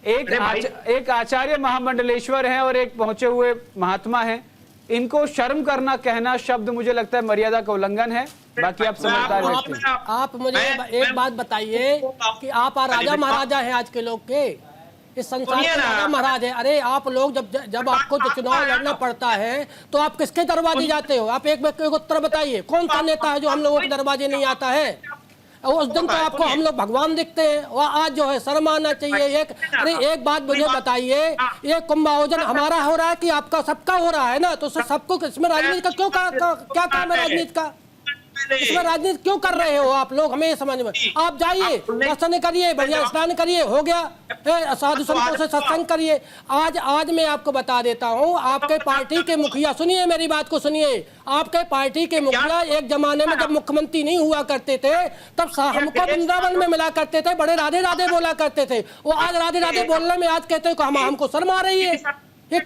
एक आचार्य महामंडलेश्वर हैं और एक पहुंचे हुए महात्मा हैं, इनको शर्म करना कहना शब्द मुझे लगता है मर्यादा का उल्लंघन है। बाकी आप समझदार व्यक्ति हैं। आप मुझे एक बात बताइए कि आप राजा महाराजा हैं आज के लोग के, इस संसार के राजा महाराज है। अरे आप लोग जब आपको चुनाव लड़ना पड़ता है तो आप किसके दरवाजे जाते हो? आप एक व्यक्ति को उत्तर बताइए, कौन सा नेता है जो हम लोगों के दरवाजे नहीं आता है? उस दिन तो आपको हम लोग भगवान दिखते हैं और आज जो है शर्म आना चाहिए। अरे एक बात मुझे बताइए, ये कुंभ आयोजन हमारा हो रहा है कि आपका सबका हो रहा है ना, तो सबको इसमें राजनीति का क्यों क्या काम है? राजनीति का इसमें राजनीति क्यों कर रहे हो आप लोग? हमें समझ में। आप जाइए दर्शन करिए, बढ़िया स्नान करिए, हो गया, साधु संतों से सत्संग करिए। आज मैं आपको बता देता हूँ, आपके पार्टी के मुखिया, सुनिए मेरी बात को सुनिए, आपके पार्टी के मुखिया एक जमाने में जब मुख्यमंत्री नहीं हुआ करते थे तब हमको वृंदावन में मिला करते थे, बड़े राधे राधे बोला करते थे। वो आज राधे राधे बोलने में आज कहते हैं हमको शर्म आ रही है। ये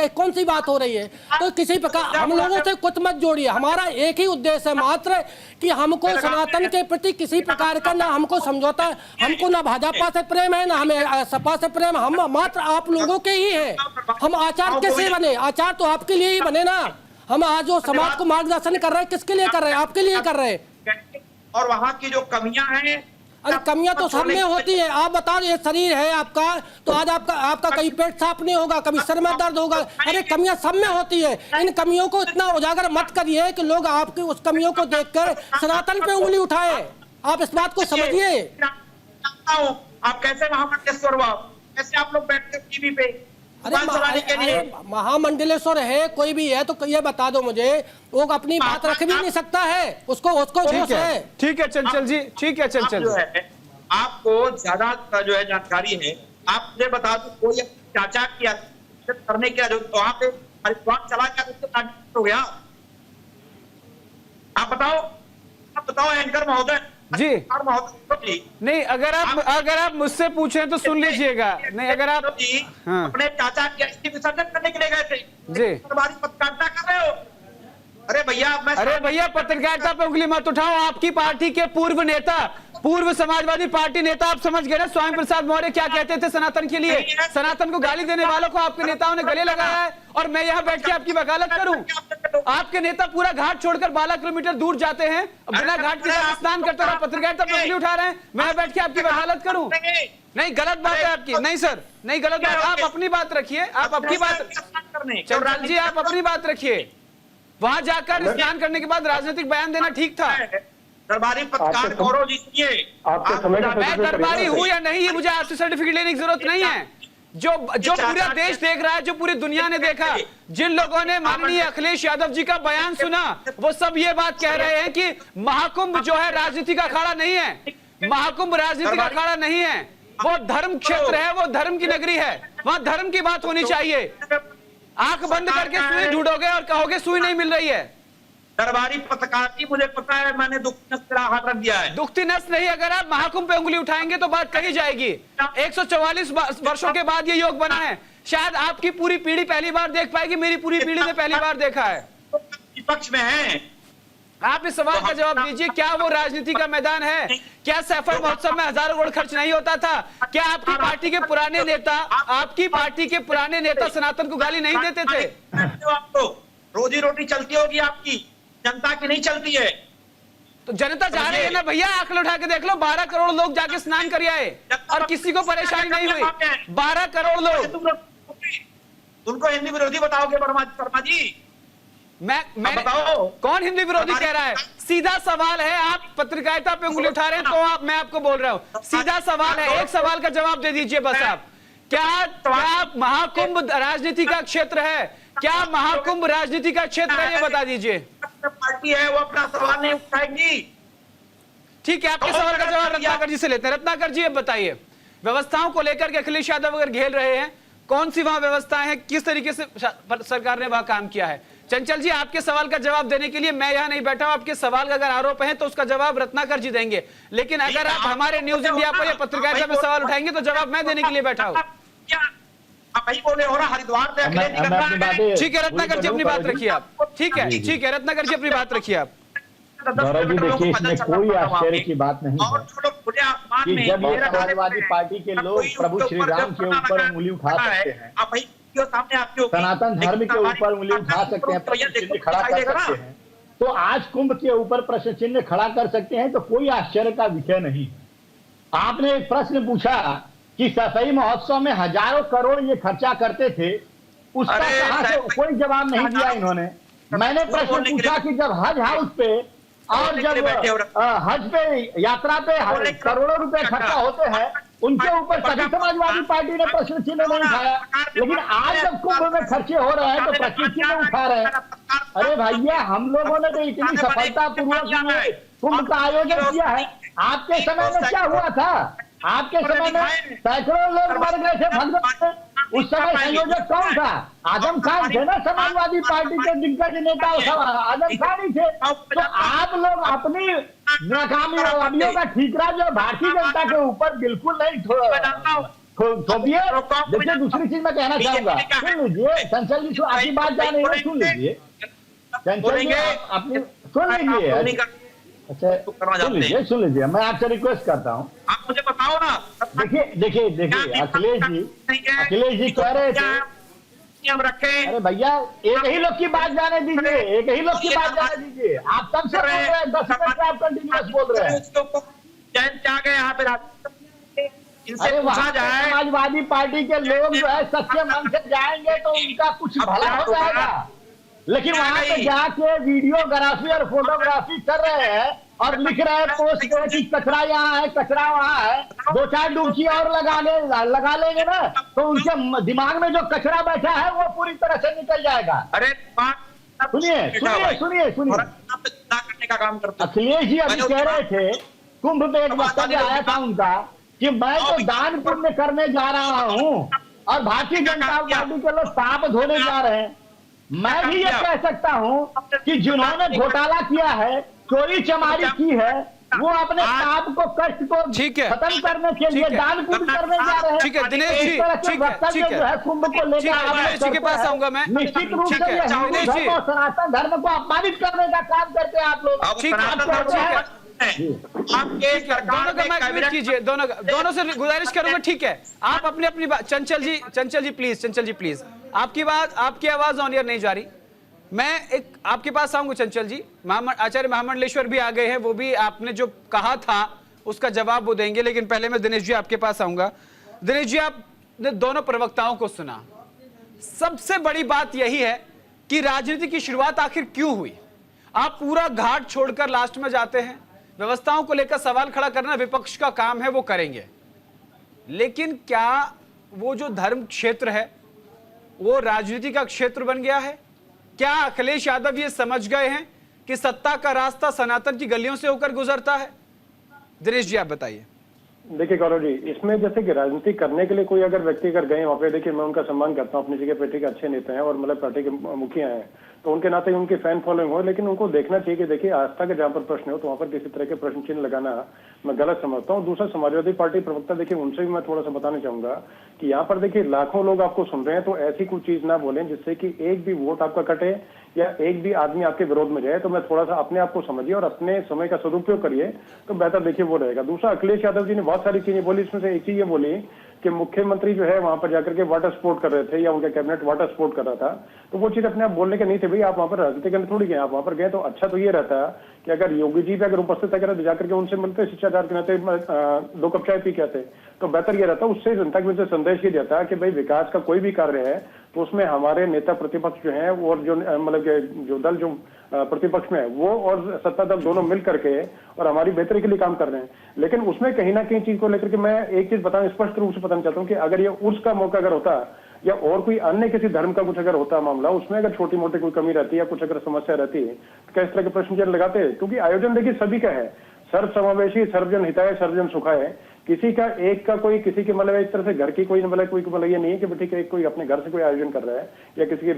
कौन सी बात हो रही है? तो किसी प्रकार हम लोगों से कुछ मत जोड़िए। हमारा एक ही उद्देश्य है मात्र कि हमको सनातन के प्रति किसी प्रकार का ना हमको समझौता, हमको ना भाजपा से प्रेम है ना हमें सपा से प्रेम, हम मात्र आप लोगों के ही है। हम आचार कैसे बने? आचार तो आपके लिए ही बने ना। हम आज जो समाज को मार्गदर्शन कर रहे हैं किसके लिए कर रहे हैं? आपके लिए कर रहे हैं। और वहाँ की जो कमियां हैं, अरे कमियां तो सब में होती है। आप बताओ, ये शरीर है आपका, तो आज आपका कभी पेट साफ नहीं होगा, कभी सर में दर्द होगा। अरे कमियां सब में होती है। इन कमियों को इतना उजागर मत करिए कि लोग आपकी उस कमियों को देखकर सनातन पे उंगली उठाए। आप इस बात को समझिए। आप कैसे महामंडलेश्वर, कैसे आप लोग बैठते टीवी पे, अरे चलाने के लिए। महामंडलेश्वर है, कोई भी है तो ये बता दो मुझे, वो अपनी बात रख भी नहीं सकता है, उसको जोश है। ठीक है चंचल जी, ठीक है चंचल जो है, आपको ज्यादा जो है जानकारी है, आप मुझे बता दो, कोई चाचा की करने के वहां पे हरिद्वार चला गया तो हो गया। आप बताओ एंकर महोदय जी। महोदय नहीं, अगर आप मुझसे पूछें तो सुन लीजिएगा। नहीं, अगर आप अपने चाचा की अस्थि विसर्जन करने के लिए गए थे जी, पत्रकारिता कर रहे हो। अरे भैया पत्रकारिता पे उंगली मत उठाओ। आपकी पार्टी के पूर्व नेता, पूर्व समाजवादी पार्टी नेता, आप समझ गए ना स्वामी प्रसाद मौर्य क्या कहते थे सनातन के लिए? सनातन को गाली देने वालों को आपके नेताओं ने गले लगाया है, और मैं यहाँ बैठ के आपकी वकालत करूं? आपके नेता पूरा घाट छोड़कर 12 किलोमीटर दूर जाते हैं, बिना घाट के स्नान करते हुए पत्रकारिता पे उंगली उठा रहे हैं। मैं बैठ के आपकी वकालत करूं? नहीं, गलत बात है आपकी। नहीं सर, नहीं गलत बात। आप अपनी बात रखिए, आप अपनी बात, चंचल जी आप अपनी बात रखिए। वहां जाकर स्नान करने के बाद राजनीतिक बयान देना ठीक था। दरबारी पत्रकार गौरव जी, मैं दरबारी हूं या नहीं, मुझे आपसे सर्टिफिकेट लेने की जरूरत नहीं है। जो पूरा देश देख रहा है, जो पूरी दुनिया ने देखा, जिन लोगों ने माननीय अखिलेश यादव जी का बयान सुना, वो सब ये बात कह रहे हैं कि महाकुंभ जो है राजनीति का अखाड़ा नहीं है। महाकुंभ राजनीति का अखाड़ा नहीं है, वो धर्म क्षेत्र है, वो धर्म की नगरी है, वहां धर्म की बात होनी चाहिए। आंख बंद करके सुई ढूंढोगे और कहोगे सुई नहीं मिल रही है। दरबारी पत्रकार की मुझे पता है, मैंने दुखती नस का हाथ रख दिया है। दुखती नस नहीं, अगर आप महाकुंभ पे उंगली उठाएंगे तो बात कही जाएगी। 144 वर्षों के बाद ये योग बना है। शायद आपकी पूरी पीढ़ी पहली बार देख पाएगी, मेरी पूरी पीढ़ी ने पहली बार देखा है। विपक्ष में है। आप इस सवाल का जवाब दीजिए, क्या वो राजनीति का मैदान है? क्या सैफर महोत्सव में हजारों करोड़ खर्च नहीं होता था? क्या आपकी पार्टी के पुराने नेता सनातन को गाली नहीं देते थे? आपको रोजी रोटी चलती होगी आपकी, जनता की नहीं चलती है। तो जनता जा रही है ना भैया, आंकड़े उठा के देख लो, 12 करोड़ लोग जाके स्नान कर आए और किसी को परेशानी नहीं हुई। 12 करोड़ लोग। उनको हिंदी विरोधी बताओगे शर्मा जी? मैं बताओ कौन हिंदी विरोधी कह रहा है? सीधा सवाल है, आप पत्रकारिता पे उंगली उठा रहे हैं तो मैं आपको बोल रहा हूं, सीधा सवाल है, एक सवाल का जवाब दे दीजिए बस आप। क्या महाकुंभ राजनीति का क्षेत्र है? क्या महाकुंभ राजनीति का क्षेत्र है, ये बता दीजिए। पार्टी है वो अपना सवाल नहीं उठाएगी। ठीक है, आपके सवाल का जवाब रत्नाकर जी से लेते हैं। रत्नाकर जी अब बताइए, व्यवस्थाओं को लेकर के अखिलेश यादव अगर घेर रहे हैं, कौन सी वहां व्यवस्थाएं हैं, किस तरीके से सरकार ने वहां काम किया है? चंचल जी, आपके सवाल का जवाब देने के लिए मैं यहां नहीं बैठा हूं। आपके सवाल का अगर आरोप है तो उसका जवाब रत्नाकर जी देंगे, लेकिन अगर आप हमारे न्यूज इंडिया पर या पत्रकारिता में सवाल उठाएंगे तो जवाब मैं देने के लिए बैठा हूं। बोले हो रहा हरिद्वार से। ठीक है रत्नाकर जी अपनी बात रखिए आप। ठीक है रत्नाकर जी अपनी बात रखिए आप। गौरव जी देखिए, इसमें कोई आश्चर्य की बात नहीं है कि जब ये समाजवादी पार्टी के लोग प्रभु श्री राम के ऊपर उंगली उठा सकते हैं, सनातन धर्म के ऊपर उंगली उठा सकते हैं, प्रश्न चिन्ह खड़ा कर सकते हैं, तो आज कुंभ के ऊपर प्रश्न चिन्ह खड़ा कर सकते हैं, तो कोई आश्चर्य का विषय नहीं। आपने एक प्रश्न पूछा कि सफाई महोत्सव में हजारों करोड़ ये खर्चा करते थे, उसका कहां से, कोई जवाब नहीं दिया इन्होंने। मैंने प्रश्न पूछा कि जब हज हाउस पे और जब हज पे यात्रा पे करोड़ों रुपए खर्चा होते हैं, उनके ऊपर सभी समाजवादी पार्टी ने प्रश्न चिन्ह नहीं उठाया, लेकिन आज जब कुंभ में खर्चे हो रहे हैं तो प्रश्न चिन्ह उठा रहे हैं। अरे भैया, हम लोगों ने तो इतनी सफलतापूर्वक कुंभ का आयोजन किया है। आपके समय में क्या हुआ था? आपके समय में सैकड़ों लोग मर गए थे भगदड़। उस समय संयोजक कौन था? आजम खान थे ना, समाजवादी पार्टी के दिग्गज नेता आजम खान ही थे। तो आप लोग अपनी नाकामियों का ठीकरा जो भारतीय जनता के ऊपर बिल्कुल नहीं थोपिए। देखिए, दूसरी चीज मैं कहना चाहूंगा, सुन लीजिए चंचल जी, आपकी बात जाने सुन लीजिए चंचल जी, अपनी सुन लीजिए। अच्छा सुन लीजिए, मैं आपसे रिक्वेस्ट करता हूँ, आप मुझे बताओ ना। देखिए अखिलेश जी कह रहे थे हम रखे। अरे भैया, एक ही लोग की बात जाने दीजिए, एक ही लोग की बात जाने दीजिए। आप तब से बोल रहे हैं, 10 मिनट से आप कंटिन्यूअस बोल रहे हैं। यहाँ पे अरे वहाँ समाजवादी पार्टी के लोग जो है सच्चे मन से जाएंगे तो उनका कुछ भला हो जाएगा, लेकिन वहां पे जाके वीडियोग्राफी और फोटोग्राफी कर रहे हैं और लिख रहे हैं पोस्ट पे कि कचरा यहाँ है, कचरा वहाँ है, 2-4 डुबकी और लगा लेंगे ना तो उनके दिमाग में जो कचरा बैठा है वो पूरी तरह से निकल जाएगा। अरे सुनिए करने का काम करते। अखिलेश जी अभी कह रहे थे, कुंभ में एक वक्तव्य आया था उनका कि मैं तो दान पुण्य करने जा रहा हूँ और भारतीय जनता पार्टी के लोग पाप धोने जा रहे हैं। मैं भी ये कह सकता हूँ कि जिन्होंने घोटाला किया है, चोरी चमारी की है, वो अपने पाप को, कष्ट को खत्म करने के लिए दान पुण्य करने जा रहे हैं। ठीक है दिनेश जी, वक्तव्य जो है कुंभ को लेकर के पास आऊंगा मैं। निश्चित रूप से हिंदू धर्म और सनातन धर्म को अपमानित करने का काम करते हैं आप लोग। दोनों से गुजारिश करूंगा, ठीक है आप अपनी अपनी बात। चंचल जी प्लीज आपकी आवाज ऑन एयर नहीं जा रही। मैं एक आपके पास आऊंगा चंचल जी। आचार्य महामंडलेश्वर भी आ गए हैं, वो भी आपने जो कहा था उसका जवाब वो देंगे, लेकिन पहले मैं दिनेश जी आपके पास आऊंगा। दिनेश जी, आपने दोनों प्रवक्ताओं को सुना, सबसे बड़ी बात यही है कि राजनीति की शुरुआत आखिर क्यों हुई? आप पूरा घाट छोड़कर लास्ट में जाते हैं। व्यवस्थाओं को लेकर सवाल खड़ा करना विपक्ष का काम है, वो करेंगे, लेकिन क्या वो जो धर्म क्षेत्र है वो राजनीति का क्षेत्र बन गया है? क्या अखिलेश यादव ये समझ गए हैं कि सत्ता का रास्ता सनातन की गलियों से होकर गुजरता है? दिनेश जी आप बताइए। देखिए गौरव जी, इसमें जैसे कि राजनीति करने के लिए कोई अगर व्यक्ति अगर गए वहाँ पे, देखिए मैं उनका सम्मान करता हूँ, अपनी जगह पार्टी के अच्छे नेता हैं और मतलब पार्टी के मुखिया हैं, तो उनके नाते उनकी फैन फॉलोइंग हो, लेकिन उनको देखना चाहिए कि देखिए आस्था के जहाँ पर प्रश्न हो तो वहाँ पर किसी तरह के प्रश्न चिन्ह लगाना मैं गलत समझता हूँ। दूसरा, समाजवादी पार्टी प्रवक्ता देखिए उनसे भी मैं थोड़ा सा बताना चाहूंगा कि यहाँ पर देखिए लाखों लोग आपको सुन रहे हैं, तो ऐसी कोई चीज ना बोलें जिससे कि एक भी वोट आपका कटे या एक भी आदमी आपके विरोध में जाए। तो मैं थोड़ा सा अपने आप को समझिए और अपने समय का सदुपयोग करिए तो बेहतर देखिए वो रहेगा। दूसरा, अखिलेश यादव जी ने बहुत सारी चीजें बोली, इसमें से एक चीज ये बोली कि मुख्यमंत्री जो है वहां पर जाकर के वाटर स्पोर्ट कर रहे थे या उनका कैबिनेट वाटर स्पोर्ट कर रहा था, तो वो चीज अपने आप बोलने के नहीं थे। भाई आप वहां पर राजनीति करने थोड़ी गए, आप वहां पर गए तो अच्छा तो ये रहता कि अगर योगी जी भी अगर उपस्थित अगर तो जाकर के उनसे मिलते, शिष्टाचार के नाते 2 कप चाय पी के आते तो बेहतर ये रहता। उससे जनता के बीच संदेश ये जाता कि भाई विकास का कोई भी कार्य है तो उसमें हमारे नेता प्रतिपक्ष जो हैं और जो मतलब जो दल जो प्रतिपक्ष में है वो और सत्ता दल दोनों मिल करके और हमारी बेहतरी के लिए काम कर रहे हैं। लेकिन उसमें कहीं ना कहीं चीज को लेकर के मैं एक चीज बताना स्पष्ट रूप से बताना चाहता हूँ कि अगर ये उर्स का मौका अगर होता या और कोई अन्य किसी धर्म का कुछ अगर होता मामला, उसमें अगर छोटी मोटी कोई कमी रहती है या कुछ अगर समस्या रहती है तो क्या इस तरह के प्रश्न चिन्ह लगाते हैं? क्योंकि आयोजन देखिए सभी का है, सर्व समावेशी, सर्वजन हिताय, सर्वजन सुखाय। किसी का एक का कोई किसी के मतलब एक तरह से घर की कोई मतलब कोई मतलब ये नहीं है कि ठीक है कोई अपने घर से कोई आयोजन कर रहा है या किसी के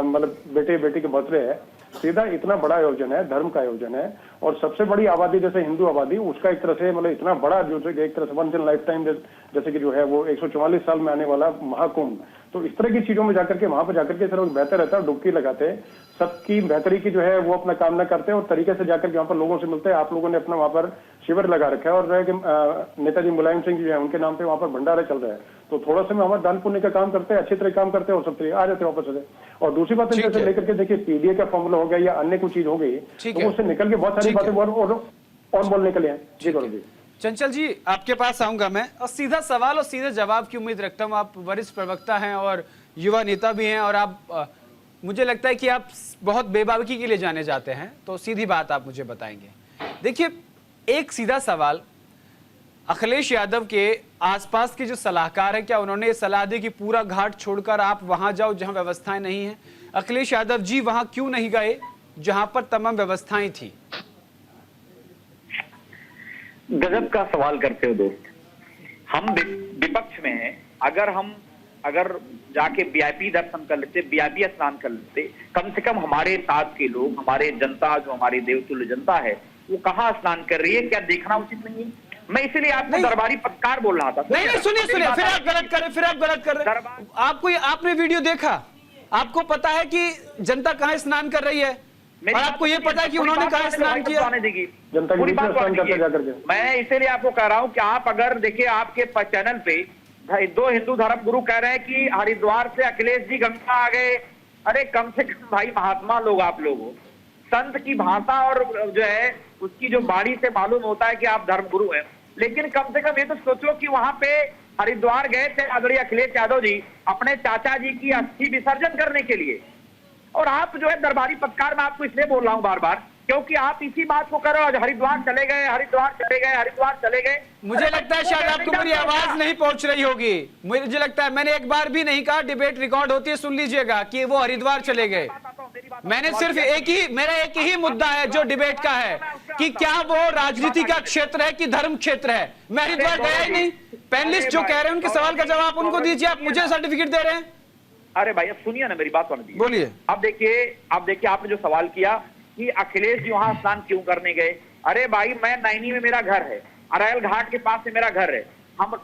मतलब बेटे बेटी के बर्थडे है। सीधा इतना बड़ा आयोजन है, धर्म का आयोजन है और सबसे बड़ी आबादी जैसे हिंदू आबादी, उसका एक तरह से मतलब इतना बड़ा जो एक तरह से वंस इन लाइफ टाइम जैसे कि जो है वो 144 साल में आने वाला महाकुंभ, तो इस तरह की चीजों में जाकर के वहां पर जाकर के सिर्फ बेहतर रहता है, डुबकी लगाते, सबकी बेहतरी की जो है वो अपना कामना करते हैं और तरीके से जाकर के वहां पर लोगों से मिलते हैं। आप लोगों ने अपना वहां पर शिविर लगा रखा है और नेताजी मुलायम सिंह जी जो है उनके नाम पे वहां पर भंडारे चल रहे हैं, तो थोड़ा सा हमारा दान पुण्य का काम करते हैं, अच्छी तरह काम करते हैं और सब तरह आ जाते हैं वापस से। और दूसरी बात जैसे लेकर के देखिए पीडीए का फॉर्मूला हो गया या अन्य कुछ चीज हो गई तो उससे निकल के बहुत सारी बातें और बोलने के लिए। जी गौरव जी। चंचल जी आपके पास आऊंगा मैं और सीधा सवाल और सीधे जवाब की उम्मीद रखता हूं। आप वरिष्ठ प्रवक्ता हैं और युवा नेता भी हैं और आप मुझे लगता है कि आप बहुत बेबाकी के लिए जाने जाते हैं, तो सीधी बात आप मुझे बताएंगे। देखिए एक सीधा सवाल, अखिलेश यादव के आसपास के जो सलाहकार हैं क्या उन्होंने सलाह दी कि पूरा घाट छोड़कर आप वहां जाओ जहां व्यवस्थाएं नहीं हैं? अखिलेश यादव जी वहां क्यों नहीं गए जहां पर तमाम व्यवस्थाएं थी? गजब का सवाल करते हो दोस्त। हम विपक्ष में हैं, अगर जाके वीआईपी दर्शन कर लेते, वीआईपी स्नान कर लेते, कम से कम हमारे साथ के लोग, हमारे जनता जो हमारी देवतुल्य जनता है वो कहाँ स्नान कर रही है, क्या देखना उचित नहीं है? मैं इसीलिए आपको दरबारी पत्रकार बोल रहा था। नहीं सुनिए फिर आप गलत कर रहे हैं। आपने वीडियो देखा, आपको पता है कि जनता कहाँ स्नान कर रही है और आपको ये पता है कि उन्होंने कहाँ स्नान किया? पूरी बात मैं इसीलिए आपको कह रहा हूँ कि आप अगर देखिए आपके चैनल पे 2 हिंदू धर्म गुरु कह रहे हैं कि हरिद्वार से अखिलेश जी गंगा आ गए। अरे कम से कम भाई महात्मा लोग आप लोग हो, संत की भाषा और जो है उसकी जो बाणी से मालूम होता है कि आप धर्म गुरु हैं, लेकिन कम से कम ये तो सोचो कि वहां पे हरिद्वार गए थे आदरणीय अखिलेश यादव जी अपने चाचा जी की अस्थि विसर्जन करने के लिए, और आप जो है दरबारी पत्रकार, मैं आपको इसलिए बोल रहा हूं बार बार क्योंकि आप इसी बात को करो, हरिद्वार चले गए, हरिद्वार चले गए, हरिद्वार चले गए। मुझे लगता है शायद आपको मेरी आवाज नहीं पहुंच रही होगी। मुझे लगता है मैंने एक बार भी नहीं कहा, डिबेट रिकॉर्ड होती है, सुन लीजिएगा, कि वो हरिद्वार चले गए। मैंने सिर्फ मेरा एक ही मुद्दा है जो डिबेट का है कि क्या वो राजनीति का क्षेत्र है कि धर्म क्षेत्र है। मैं हरिद्वार गया ही नहीं। पैनलिस्ट जो कह रहे हैं उनके सवाल का जवाब उनको दीजिए, आप मुझे सर्टिफिकेट दे रहे हैं। अरे भाई अब सुनिए ना मेरी बात, बोलिए। अब देखिए आपने जो सवाल किया कि अखिलेश जी वहां स्नान क्यों करने गए। अरे भाई मैं नैनी में मेरा घर है, अरैल घाट के पास से मेरा घर है।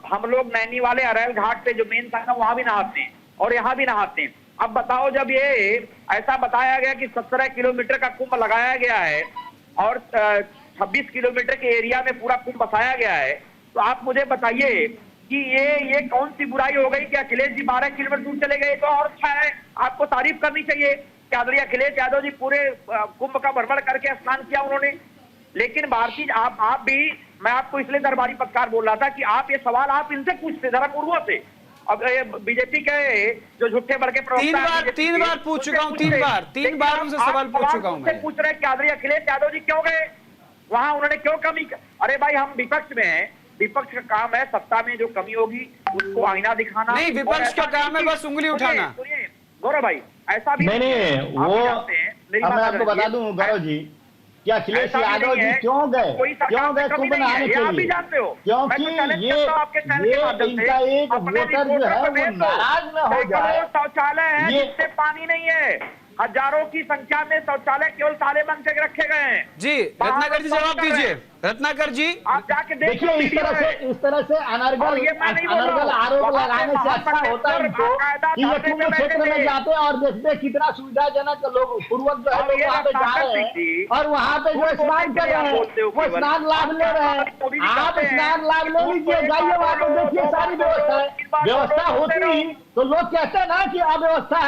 हम लोग नैनी वाले अरैल घाट पे जो मेन था ना वहां भी नहाते हैं और यहाँ भी नहाते हैं। अब बताओ, जब ये ऐसा बताया गया कि 17 किलोमीटर का कुंभ लगाया गया है और 26 किलोमीटर के एरिया में पूरा कुंभ बसाया गया है, तो आप मुझे बताइए कि ये कौन सी बुराई हो गई कि अखिलेश जी 12 किलोमीटर दूर चले गए। तो और अच्छा है, आपको तारीफ करनी चाहिए कि आदरणीय अखिलेश यादव जी पूरे कुंभ का भ्रमण करके स्नान किया उन्होंने। लेकिन भारतीय आप भी, मैं आपको इसलिए दरबारी पत्रकार बोल रहा था कि आप ये सवाल आप इनसे पूछते धर्मगुरुओं से। अब बीजेपी के जो झूठे बड़के प्रवक्ता तीन बार पूछ चुका हूं, तीन बार उनसे सवाल पूछ चुका हूं। मैं पूछ रहे कि आदरणीय अखिलेश यादव जी क्यों गए वहां, उन्होंने क्यों कमी। अरे भाई हम विपक्ष में हैं, विपक्ष का काम है सत्ता में जो कमी होगी उसको आईना दिखाना। नहीं, विपक्ष का काम है बस उंगली उठाना। सुनिए गौरव भाई, ऐसा भी नहीं वो मैं आपको बता दूं गौरव जी, क्या अखिलेश यादव जी क्यों गए कुंभ नहाने के लिए? क्योंकि ये इनका एक वोटर जो है वो नाराज न हो जाए। शौचालय है जिससे पानी नहीं है, हजारों की संख्या में शौचालय केवल ताले बंद करके रखे गए हैं। जी रत्नाकर जी जवाब दीजिए। रत्नाकर जी आप जाके देखिए, इस तरह से अनर्गल आरोप लगाने से अच्छा होता है उनको कि ये कुंभ क्षेत्र में जाते हैं और देखते हैं कितना सुविधाजनक लोग पूर्वक जो है लोग वहाँ पे जा रहे हैं और वहाँ पे जो स्नान कर रहे हैं वो स्नान लाभ ले रहे हैं। आप स्नान लाभ ले लीजिए, जाइए वहाँ पे देखिए सारी व्यवस्था होती ही तो लोग कहते हैं ना कि अव्यवस्था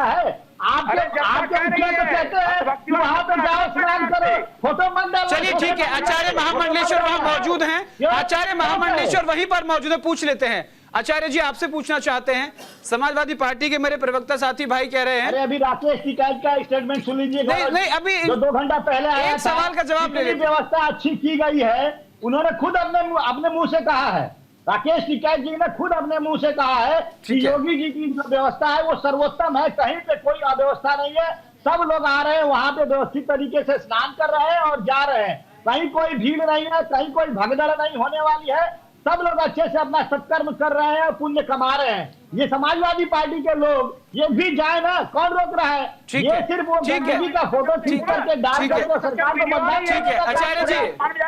है। आपके मुखिया तो कहते हैं कि वहाँ पे जाओ स्नान करो, फोटो मत डालो। चलिए ठीक है, आचार्य महामंडलेश्वर वहां मौजूद हैं, आचार्य महामंडलेश्वर वहीं पर मौजूद है, पूछ लेते हैं। आचार्य जी आपसे पूछना चाहते हैं, समाजवादी पार्टी के मेरे प्रवक्ता साथी भाई कह रहे हैं। अरे अभी राकेश टिकैत का स्टेटमेंट सुन लीजिए। नहीं अभी जो 2 घंटा पहले आया, सवाल का जवाब ले लीजिए। व्यवस्था अच्छी की गई है, उन्होंने खुद अपने मुंह से कहा है। राकेश टिकैत जी ने खुद अपने मुंह से कहा है कि योगी जी की जो व्यवस्था है वो सर्वोत्तम है, कहीं पे कोई अव्यवस्था नहीं है। सब लोग आ रहे हैं वहां पे व्यवस्थित तरीके से स्नान कर रहे हैं और जा रहे हैं, कहीं कोई भीड़ नहीं है, कहीं कोई भगदड़ नहीं होने वाली है। सब लोग अच्छे से अपना सत्कर्म कर रहे हैं, पुण्य कमा रहे हैं। ये समाजवादी पार्टी के लोग ये भी जाए ना, कौन रोक रहा है? ये सिर्फ वो गांधी का फोटो खींच करके डाल करके सरकार को मतदान। ठीक है आचार्य जी,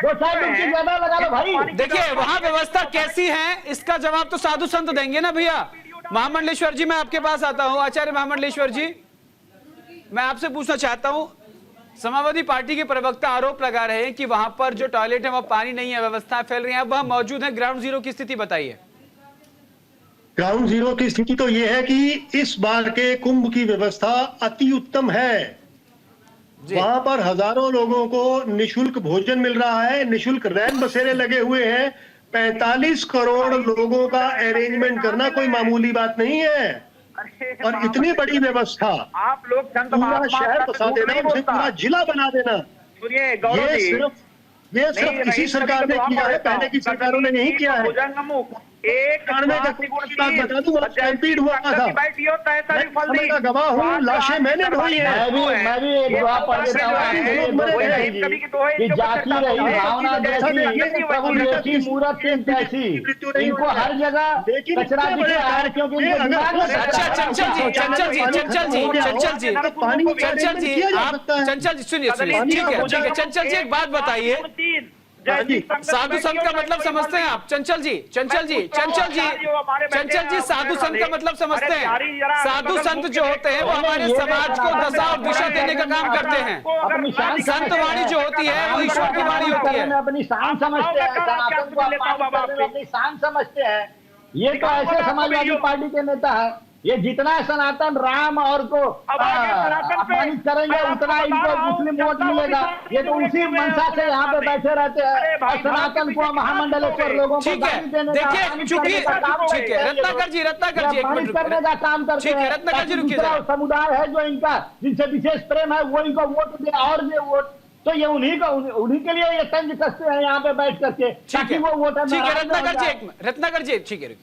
2-4 दिन की ज्यादा लगा लो भाई। देखिए वहां व्यवस्था कैसी है इसका जवाब तो साधु संत देंगे ना भैया। महामंडलेश्वर जी मैं आपके पास आता हूं। आचार्य महामंडलेश्वर जी मैं आपसे पूछना चाहता हूं, समाजवादी पार्टी के प्रवक्ता आरोप लगा रहे हैं कि वहां पर जो टॉयलेट है वहां पानी नहीं है, व्यवस्था फैल रही है, अब वह मौजूद है। ग्राउंड जीरो की स्थिति बताइए। ग्राउंड जीरो की स्थिति तो यह है कि इस बार के कुंभ की व्यवस्था अति उत्तम है। वहां पर हजारों लोगों को निशुल्क भोजन मिल रहा है, निशुल्क रैन बसेरे लगे हुए हैं। 45 करोड़ लोगों का अरेंजमेंट करना कोई मामूली बात नहीं है। और इतनी बड़ी व्यवस्था, आप लोग पूरा शहर बसा देना, उसे पूरा जिला बना देना, सुनिए गौरव जी, ये सिर्फ इसी सरकार ने किया है, पहले की सरकारों ने नहीं किया है। एक बता दूं, स्टैम्पीड हुआ था, मैं का गवाह हूँ, लाशें मैंने ढोई है। मैं भी एक गवाह पढ़ देता हूँ कि जाती रही भावना जैसी मूर्त कैसी, इनको हर जगह कचरा दिख रहा है क्योंकि अच्छा चंचल जी सुनिए ठीक है चंचल जी एक बात बताइए, साधु संत का मतलब समझते हैं आप? चंचल जी साधु संत का मतलब समझते हैं? साधु संत जो होते हैं वो हमारे समाज को दशा और दिशा देने का काम करते हैं। संत वाणी जो होती है वो ईश्वर की वाणी होती है। अपनी शान समझते हैं, सनातन को अपनी शान समझते हैं। ये तो ऐसे समाजवादी पार्टी के नेता है, ये जितना सनातन राम और को अपमानित करेंगे उतना इनको मुस्लिम वोट मिलेगा। ये तो उसी मंशा से यहाँ पे बैठे रहते हैं और सनातन को महामंडलेश्वर लोगों को गाली देने का रत्नाकर जी अपमानित करने का काम करते हैं। दूसरा समुदाय है जो इनका जिनसे विशेष प्रेम है वो इनको वोट दे और ये वोट तो ये उन्हीं के लिए ये तंज कसते हैं यहाँ पे बैठ करके, ताकि वो वोटर ठीक है रत्नाकर जी ठीक है।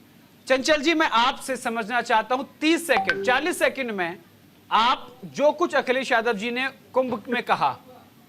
चंचल जी मैं आपसे समझना चाहता हूं 30 सेकंड 40 सेकंड में आप जो कुछ अखिलेश यादव जी ने कुंभ में कहा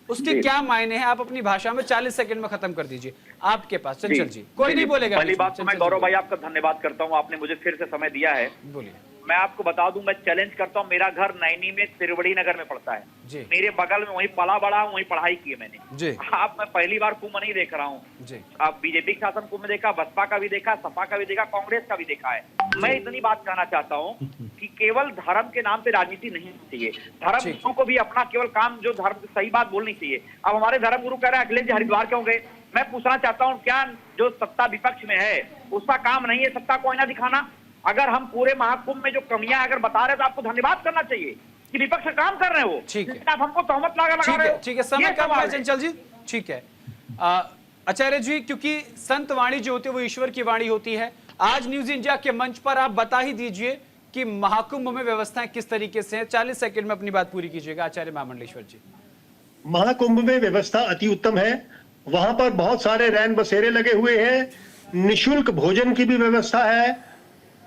उसके क्या मायने हैं, आप अपनी भाषा में 40 सेकंड में खत्म कर दीजिए। आपके पास चंचल जी कोई नहीं बोलेगा। पहली बात तो मैं गौरव भाई आपका धन्यवाद करता हूं, आपने मुझे फिर से समय दिया है। बोलिए। मैं आपको बता दूं, मैं चैलेंज करता हूं, मेरा घर नैनी में त्रिवेणी नगर में पड़ता है जी। मेरे बगल में वहीं पला बड़ा हूं, वहीं पढ़ाई की है मैंने जी। आप मैं पहली बार कुंभ नहीं देख रहा हूं जी। आप बीजेपी के शासन कुंभ देखा, बसपा का भी देखा, सपा का भी देखा, कांग्रेस का भी देखा है। मैं इतनी बात कहना चाहता हूं कि केवल धर्म के नाम पे राजनीति नहीं चाहिए, धर्म गुरु को भी अपना केवल काम जो धर्म सही बात बोलनी चाहिए। अब हमारे धर्म गुरु कह रहे हैं अखिलेश जी हरिद्वार क्यों गए, मैं पूछना चाहता हूं क्या जो सत्ता विपक्ष में है उसका काम नहीं है सत्ता को आईना दिखाना? अगर हम पूरे महाकुंभ में जो कमियां अगर बता रहे तो आपको धन्यवाद करना चाहिए कि विपक्ष काम कर रहे हैं वो। ठीक है, आप हमको तहमत लगा रहे हो। ठीक है समय कम है चंचल जी। ठीक है आचार्य जी, क्योंकि संत वाणी जो होती है वो ईश्वर की वाणी होती है, आज न्यूज इंडिया के मंच पर आप बता ही दीजिए कि महाकुंभ में व्यवस्थाएं किस तरीके से हैं। 40 सेकंड में अपनी बात पूरी कीजिएगा आचार्य महामंडलेश्वर जी। महाकुंभ में व्यवस्था अति उत्तम है, वहां पर बहुत सारे रैन बसेरे लगे हुए हैं, निशुल्क भोजन की भी व्यवस्था है,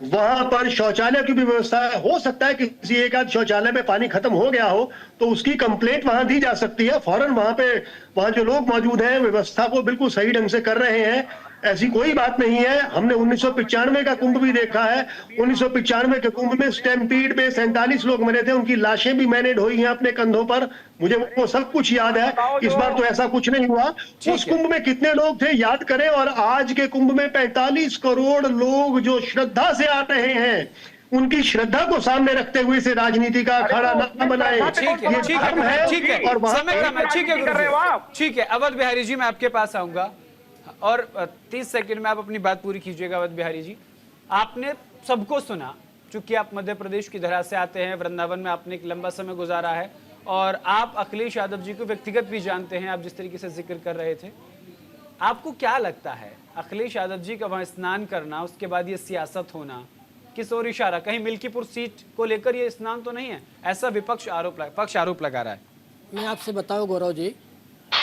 वहां पर शौचालय की भी व्यवस्था है। हो सकता है कि किसी एक आध शौचालय में पानी खत्म हो गया हो तो उसकी कंप्लेंट वहां दी जा सकती है, फौरन वहां जो लोग मौजूद हैं व्यवस्था को बिल्कुल सही ढंग से कर रहे हैं, ऐसी कोई बात नहीं है। हमने 1995 का कुंभ भी देखा है, 1995 के कुंभ में स्टैम्पीड में 47 लोग मरे थे, उनकी लाशें भी मैंने ढोई हैं अपने कंधों पर, मुझे वो सब कुछ याद है। इस बार तो ऐसा कुछ नहीं हुआ। उस कुंभ में कितने लोग थे याद करें, और आज के कुंभ में 45 करोड़ लोग जो श्रद्धा से आ रहे हैं, उनकी श्रद्धा को सामने रखते हुए इसे राजनीति का अखाड़ा न बनाए। ठीक है अवध बिहारी जी मैं आपके पास आऊंगा और 30 सेकंड में आप अपनी बात पूरी कीजिएगा। अवध बिहारी जी, आपने सबको सुना, चूंकि आप मध्य प्रदेश की धरा से आते हैं, वृंदावन में आपने एक लंबा समय गुजारा है और आप अखिलेश यादव जी को व्यक्तिगत भी जानते हैं, आप जिस तरीके से जिक्र कर रहे थे, आपको क्या लगता है अखिलेश यादव जी का वहां स्नान करना, उसके बाद ये सियासत होना, किस ओर इशारा? कहीं मिल्कीपुर सीट को लेकर ये स्नान तो नहीं है, ऐसा विपक्ष आरोप लगा रहा है। मैं आपसे बताऊं गौरव जी,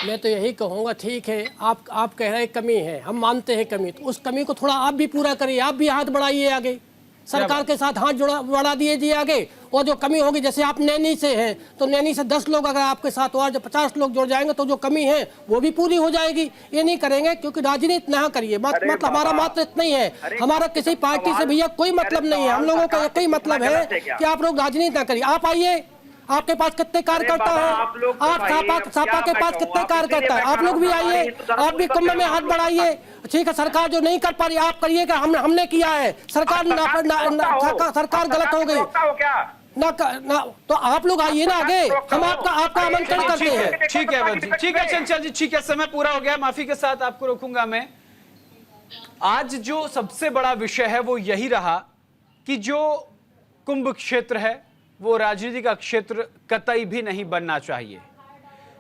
मैं तो यही कहूँगा ठीक है, आप कह रहे हैं कमी है, हम मानते हैं कमी, तो उस कमी को थोड़ा आप भी पूरा करिए, आप भी हाथ बढ़ाइए आगे, सरकार के साथ हाथ बढ़ा दीजिए आगे। और जो कमी होगी, जैसे आप नैनी से हैं तो नैनी से 10 लोग अगर आपके साथ और जो 50 लोग जुड़ जाएंगे तो जो कमी है वो भी पूरी हो जाएगी। ये नहीं करेंगे क्योंकि राजनीति ना करिए, मतलब हमारा मात्र इतना ही है, हमारा किसी पार्टी से भैया कोई मतलब नहीं है, हम लोगों का कोई मतलब है कि आप लोग राजनीति ना करिए। आप आइए, आपके पास कितने कार्यकर्ता है, आप सापा के पास कितने कार्यकर्ता है, आप लोग भी आइए, आप भी कुंभ में हाथ बढ़ाइए। ठीक है, सरकार जो नहीं कर पा रही आप करिएगा, हमने किया है, सरकार गलत हो गई ना, तो आप लोग आइए ना आगे, हम आपका आमंत्रण करते हैं। ठीक है अवध जी, ठीक है चंचल जी, ठीक है समय पूरा हो गया, माफी के साथ आपको रोकूंगा मैं। आज जो सबसे बड़ा विषय है वो यही रहा कि जो कुंभ क्षेत्र है वो राजनीति का क्षेत्र कतई भी नहीं बनना चाहिए।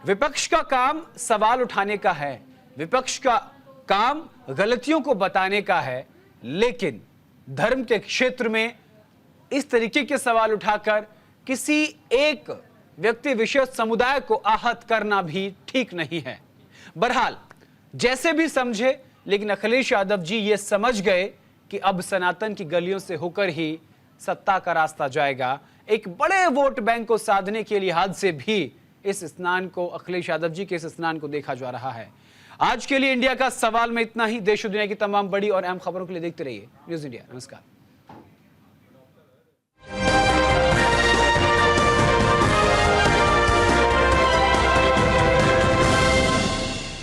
विपक्ष का काम सवाल उठाने का है, विपक्ष का काम गलतियों को बताने का है, लेकिन धर्म के क्षेत्र में इस तरीके के सवाल उठाकर किसी एक व्यक्ति विशेष समुदाय को आहत करना भी ठीक नहीं है। बहरहाल जैसे भी समझे, लेकिन अखिलेश यादव जी ये समझ गए कि अब सनातन की गलियों से होकर ही सत्ता का रास्ता जाएगा। एक बड़े वोट बैंक को साधने के लिहाज से भी इस स्नान को, अखिलेश यादव जी के इस स्नान को देखा जा रहा है। आज के लिए इंडिया का सवाल में इतना ही। देश और दुनिया की तमाम बड़ी और अहम खबरों के लिए देखते रहिए न्यूज़ इंडिया। नमस्कार।